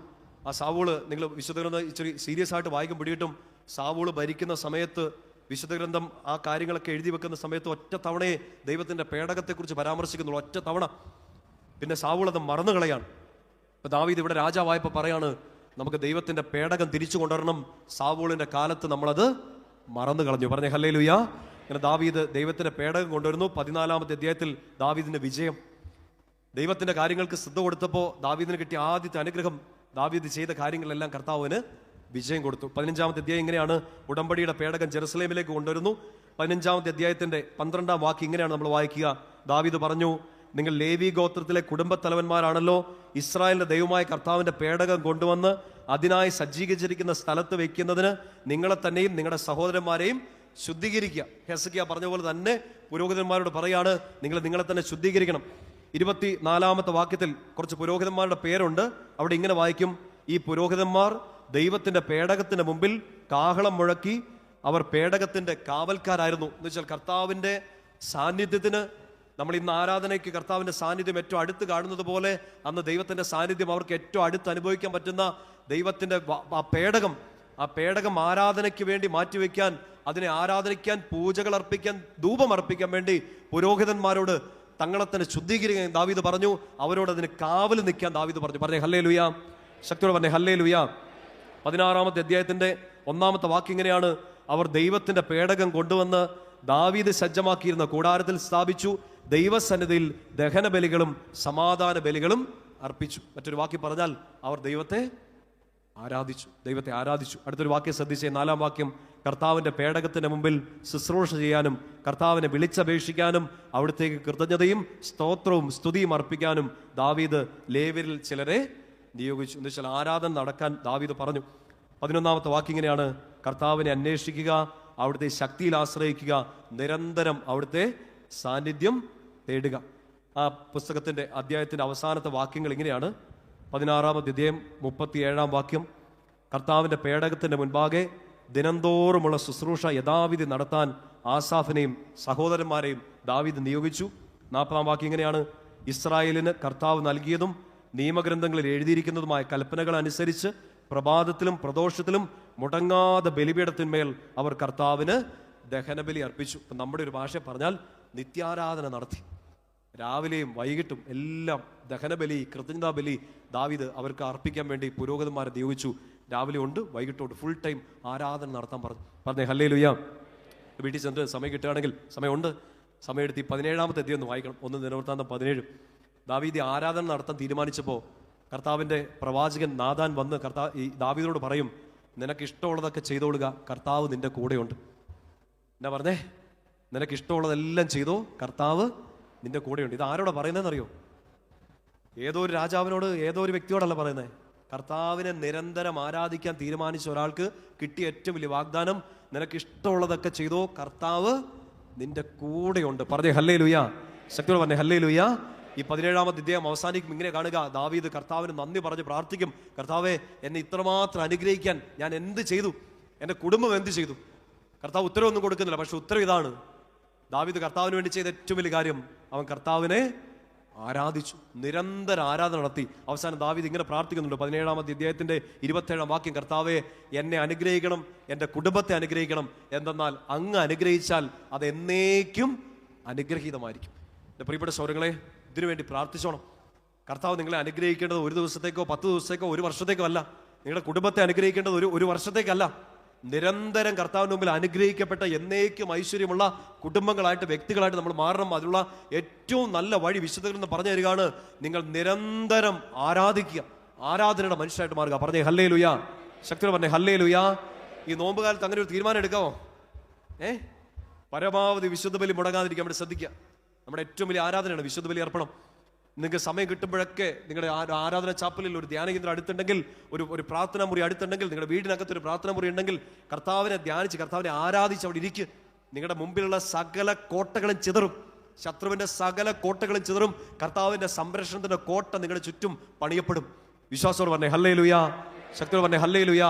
ആ സാവൂള് നിങ്ങൾ വിശുദ്ധ ഗ്രന്ഥം ഇച്ചിരി സീരിയസ് ആയിട്ട് വായിക്കും പിടിയിട്ടും, സാവൂള് ഭരിക്കുന്ന സമയത്ത് വിശുദ്ധ ഗ്രന്ഥം ആ കാര്യങ്ങളൊക്കെ എഴുതി വെക്കുന്ന സമയത്ത് ഒറ്റ തവണയെ ദൈവത്തിൻ്റെ പേടകത്തെക്കുറിച്ച് പരാമർശിക്കുന്നുള്ളൂ, ഒറ്റ തവണ. പിന്നെ സാവൂൾ അത് മറന്നു കളയാണ്. ഇപ്പം ദാവീദ് ഇവിടെ രാജാവായപ്പോൾ പറയാണ്, നമുക്ക് ദൈവത്തിൻ്റെ പേടകം തിരിച്ചു കൊണ്ടുവരണം. സാവൂളിൻ്റെ കാലത്ത് നമ്മളത് മറന്നു കളഞ്ഞു. പറഞ്ഞേ ഹല്ലേലൂയാ. അങ്ങനെ ദാവീദ് ദൈവത്തിൻ്റെ പേടകം കൊണ്ടുവരുന്നു. 14-ാമത്തെ അധ്യായത്തിൽ ദാവീദിൻ്റെ വിജയം. ദൈവത്തിൻ്റെ കാര്യങ്ങൾക്ക് ശ്രദ്ധ കൊടുത്തപ്പോൾ ദാവീദിന് കിട്ടിയ ആദ്യത്തെ അനുഗ്രഹം, ദാവീദ് ചെയ്ത കാര്യങ്ങളെല്ലാം കർത്താവിന് വിജയം കൊടുത്തു. 15-ാമത്തെ അധ്യായം ഇങ്ങനെയാണ്. ഉടമ്പടിയുടെ പേടകം ജെറുസലേമിലേക്ക് കൊണ്ടുവരുന്നു. 15-ാമത്തെ അധ്യായത്തിൻ്റെ 12-ാം വാക്യം ഇങ്ങനെയാണ് നമ്മൾ വായിക്കുക. ദാവീദ് പറഞ്ഞു, നിങ്ങൾ ലേവി ഗോത്രത്തിലെ കുടുംബത്തലവന്മാരാണല്ലോ. ഇസ്രായേലിന്റെ ദൈവമായ കർത്താവിന്റെ പേടകം കൊണ്ടുവന്ന് അതിനായി സജ്ജീകരിച്ചിരിക്കുന്ന സ്ഥലത്ത് വെക്കുന്നതിന് നിങ്ങളെ തന്നെയും നിങ്ങളുടെ സഹോദരന്മാരെയും ശുദ്ധീകരിക്കുക. ഹെസ്ക്കിയാ പറഞ്ഞ പോലെ തന്നെ പുരോഹിതന്മാരോട് പറയാണ്, നിങ്ങൾ നിങ്ങളെ തന്നെ ശുദ്ധീകരിക്കണം. 24-ാമത്തെ വാക്യത്തിൽ കുറച്ച് പുരോഹിതന്മാരുടെ പേരുണ്ട്. അവിടെ ഇങ്ങനെ വായിക്കും, ഈ പുരോഹിതന്മാർ ദൈവത്തിന്റെ പേടകത്തിന്റെ മുമ്പിൽ കാഹളം മുഴക്കി അവർ പേടകത്തിന്റെ കാവൽക്കാരായിരുന്നു. എന്ന് വെച്ചാൽ കർത്താവിന്റെ സാന്നിധ്യത്തിന്, നമ്മൾ ഇന്ന് ആരാധനയ്ക്ക് കർത്താവിന്റെ സാന്നിധ്യം ഏറ്റവും അടുത്ത് കാണുന്നത് പോലെ അന്ന് ദൈവത്തിന്റെ സാന്നിധ്യം അവർക്ക് ഏറ്റവും അടുത്ത് അനുഭവിക്കാൻ പറ്റുന്ന ദൈവത്തിന്റെ ആ പേടകം ആരാധനയ്ക്ക് വേണ്ടി മാറ്റിവെക്കാൻ, അതിനെ ആരാധനിക്കാൻ, പൂജകൾ അർപ്പിക്കാൻ, ധൂപം അർപ്പിക്കാൻ വേണ്ടി പുരോഹിതന്മാരോട് തങ്ങളെ തന്നെ ശുദ്ധീകരിക്കാൻ ദാവീദ് പറഞ്ഞു. അവരോട് അതിന് കാവൽ നിൽക്കാൻ ദാവീദ് പറഞ്ഞു. പറഞ്ഞേ ഹല്ലേലൂയാ. ശക്തിയോടെ പറഞ്ഞേ ഹല്ലേലൂയാ. 16-ാമത്തെ അധ്യായത്തിന്റെ 1-ാമത്തെ വാക്യം ഇങ്ങനെയാണ്, അവർ ദൈവത്തിന്റെ പേടകം കൊണ്ടുവന്ന് ദാവീദ് സജ്ജമാക്കിയിരുന്ന കൂടാരത്തിൽ സ്ഥാപിച്ചു. ദൈവസന്നിധിയിൽ ദഹന ബലികളും സമാധാന ബലികളും അർപ്പിച്ചു. മറ്റൊരു വാക്യം പറഞ്ഞാൽ അവർ ദൈവത്തെ ആരാധിച്ചു, ദൈവത്തെ ആരാധിച്ചു. അടുത്തൊരു വാക്യം ശ്രദ്ധിച്ചേ, 4-ാം വാക്യം. കർത്താവിൻ്റെ പേടകത്തിൻ്റെ മുമ്പിൽ ശുശ്രൂഷ ചെയ്യാനും കർത്താവിനെ വിളിച്ചപേക്ഷിക്കാനും അവിടത്തേക്ക് കൃതജ്ഞതയും സ്തോത്രവും സ്തുതിയും അർപ്പിക്കാനും ദാവീദ് ലേവ്യരിൽ ചിലരെ നിയോഗിച്ചു. എന്ന് വെച്ചാൽ ആരാധന നടക്കാൻ ദാവീദ് പറഞ്ഞു. 11-ാമത്തെ വാക്യം ഇങ്ങനെയാണ്: കർത്താവിനെ അന്വേഷിക്കുക, അവിടുത്തെ ശക്തിയിൽ ആശ്രയിക്കുക, നിരന്തരം അവിടുത്തെ സാന്നിധ്യം തേടുക. ആ പുസ്തകത്തിൻ്റെ അധ്യായത്തിൻ്റെ അവസാനത്തെ വാക്യങ്ങൾ ഇങ്ങനെയാണ്. 16-ാമത്തെ അധ്യായം 37-ാം വാക്യം: കർത്താവിൻ്റെ പേടകത്തിൻ്റെ മുൻപാകെ ദിനംതോറുമുള്ള ശുശ്രൂഷ യഥാവിധി നടത്താൻ ആസാഫിനെയും സഹോദരന്മാരെയും ദാവീദ് നിയോഗിച്ചു. 40-ാം വാക്യം ഇങ്ങനെയാണ്: ഇസ്രായേലിന് കർത്താവ് നൽകിയതും നിയമഗ്രന്ഥങ്ങളിൽ എഴുതിയിരിക്കുന്നതുമായ കൽപ്പനകൾ അനുസരിച്ച് പ്രഭാതത്തിലും പ്രദോഷത്തിലും മുടങ്ങാതെ ബലിപീഠത്തിന്മേൽ അവർ കർത്താവിന് ദഹനബലി അർപ്പിച്ചു. ഇപ്പം നമ്മുടെ ഒരു ഭാഷ പറഞ്ഞാൽ നിത്യാരാധന നടത്തി. രാവിലെയും വൈകിട്ടും എല്ലാം ദഹനബലി, കൃതജ്ഞതാബലി ദാവീദ് അവർക്ക് അർപ്പിക്കാൻ വേണ്ടി പുരോഹിതന്മാരെ നിയോഗിച്ചു. രാവിലെ ഉണ്ട്, വൈകിട്ടുണ്ട്, ഫുൾ ടൈം ആരാധന നടത്താൻ പറഞ്ഞേ ഹല്ലേലൂയ. വീട്ടിൽ ചെന്ന് സമയം കിട്ടുകയാണെങ്കിൽ, സമയമുണ്ട്, സമയമെടുത്ത് ഈ 17-ാമത്തെ അധ്യായം ഒന്ന് വായിക്കണം. 1 ദിനവൃത്താന്തം 17. ദാവീദ് ആരാധന നടത്താൻ തീരുമാനിച്ചപ്പോൾ കർത്താവിൻ്റെ പ്രവാചകൻ നാഥാൻ വന്ന് ഈ ദാവീദിനോട് പറയും, നിനക്ക് ഇഷ്ടമുള്ളതൊക്കെ ചെയ്തോളുക, കർത്താവ് നിന്റെ കൂടെയുണ്ട്. എന്നാ പറഞ്ഞേ? നിനക്ക് ഇഷ്ടമുള്ളതെല്ലാം ചെയ്തോ, കർത്താവ് നിന്റെ കൂടെയുണ്ട്. ഇത് ആരോടാ പറയുന്നതെന്നറിയോ? ഏതോ ഒരു രാജാവിനോട്, ഏതോ ഒരു വ്യക്തിയോടല്ല പറയുന്നത്. കർത്താവിനെ നിരന്തരം ആരാധിക്കാൻ തീരുമാനിച്ച ഒരാൾക്ക് കിട്ടിയ ഏറ്റവും വലിയ വാഗ്ദാനം, നിനക്ക് ഇഷ്ടമുള്ളതൊക്കെ ചെയ്തോ, കർത്താവ് നിന്റെ കൂടെയുണ്ട്. പറഞ്ഞേ ഹല്ലേലൂയ. ശക്തിയോട് പറഞ്ഞേ ഹല്ലേലൂയ. ഈ 17-ാമത്തെ അധ്യായം അവസാനിക്കും ഇങ്ങനെ കാണുക: ദാവീദ് കർത്താവിന് നന്ദി പറഞ്ഞ് പ്രാർത്ഥിക്കും, കർത്താവെ, എന്നെ ഇത്രമാത്രം അനുഗ്രഹിക്കാൻ ഞാൻ എന്ത് ചെയ്തു, എൻ്റെ കുടുംബം എന്ത് ചെയ്തു. കർത്താവ് ഉത്തരവൊന്നും കൊടുക്കുന്നില്ല, പക്ഷെ ഉത്തരം ഇതാണ്: ദാവീദ് കർത്താവിന് വേണ്ടി ചെയ്ത ഏറ്റവും വലിയ കാര്യം, അവൻ കർത്താവിനെ ആരാധിച്ചു, നിരന്തരം ആരാധന നടത്തി. അവസാനം ദാവീദ് ഇങ്ങനെ പ്രാർത്ഥിക്കുന്നുണ്ട് 17-ാമത്തെ അധ്യായത്തിന്റെ 27-ാം വാക്യം: കർത്താവെ, എന്നെ അനുഗ്രഹിക്കണം, എൻ്റെ കുടുംബത്തെ അനുഗ്രഹിക്കണം, എന്തെന്നാൽ അങ്ങ് അനുഗ്രഹിച്ചാൽ അത് എന്നേക്കും അനുഗ്രഹീതമായിരിക്കും. എൻ്റെ പ്രിയപ്പെട്ട സൗരങ്ങളെ, ഇതിനുവേണ്ടി പ്രാർത്ഥിച്ചോണം. കർത്താവ് നിങ്ങളെ അനുഗ്രഹിക്കേണ്ടത് 1 ദിവസത്തേക്കോ 10 ദിവസത്തേക്കോ 1 വർഷത്തേക്കോ അല്ല. നിങ്ങളുടെ കുടുംബത്തെ അനുഗ്രഹിക്കേണ്ടത് ഒരു വർഷത്തേക്കല്ല. നിരന്തരം കർത്താവിന് മുമ്പിൽ അനുഗ്രഹിക്കപ്പെട്ട എന്നേക്കും ഐശ്വര്യമുള്ള കുടുംബങ്ങളായിട്ട്, വ്യക്തികളായിട്ട് നമ്മൾ മാറണം. അതിനുള്ള ഏറ്റവും നല്ല വഴി വിശുദ്ധരെന്ന് പറഞ്ഞു തരികയാണ്: നിങ്ങൾ നിരന്തരം ആരാധിക്കുക, ആരാധനയുടെ മനുഷ്യരായിട്ട് മാറുക. പറഞ്ഞേ ഹല്ലേലൂയ. ശക്തിയോടെ പറഞ്ഞേ ഹല്ലേലൂയ. ഈ നോമ്പ് കാലത്ത് അങ്ങനെ ഒരു തീരുമാനം എടുക്കാമോ? പരമാവധി വിശുദ്ധ ബലി മുടങ്ങാതിരിക്കാൻ വേണ്ടി ശ്രദ്ധിക്കുക. നമ്മുടെ ഏറ്റവും വലിയ ആരാധനയാണ് വിശുദ്ധ ബലി അർപ്പണം. നിങ്ങൾക്ക് സമയം കിട്ടുമ്പോഴൊക്കെ നിങ്ങളുടെ ആരാധന ചാപ്പലിൽ ഒരു ധ്യാനകേന്ദ്രം അടുത്തുണ്ടെങ്കിൽ, ഒരു പ്രാർത്ഥനാ മുറി അടുത്തുണ്ടെങ്കിൽ, നിങ്ങളുടെ വീടിനകത്ത് ഒരു പ്രാർത്ഥനാ മുറി ഉണ്ടെങ്കിൽ, കർത്താവിനെ ധ്യാനിച്ച് കർത്താവിനെ ആരാധിച്ച് അവിടെ ഇരിക്കുക. നിങ്ങളുടെ മുമ്പിലുള്ള സകല കോട്ടകളും ചിതറും, ശത്രുവിന്റെ സകല കോട്ടകളും ചിതറും. കർത്താവിന്റെ സംരക്ഷണത്തിന്റെ കോട്ട നിങ്ങളുടെ ചുറ്റും പണിയപ്പെടും. വിശ്വാസത്തോട് പറഞ്ഞേ ഹല്ലേലൂയ. ശക്തിയോട് പറഞ്ഞേ ഹല്ലേലൂയ.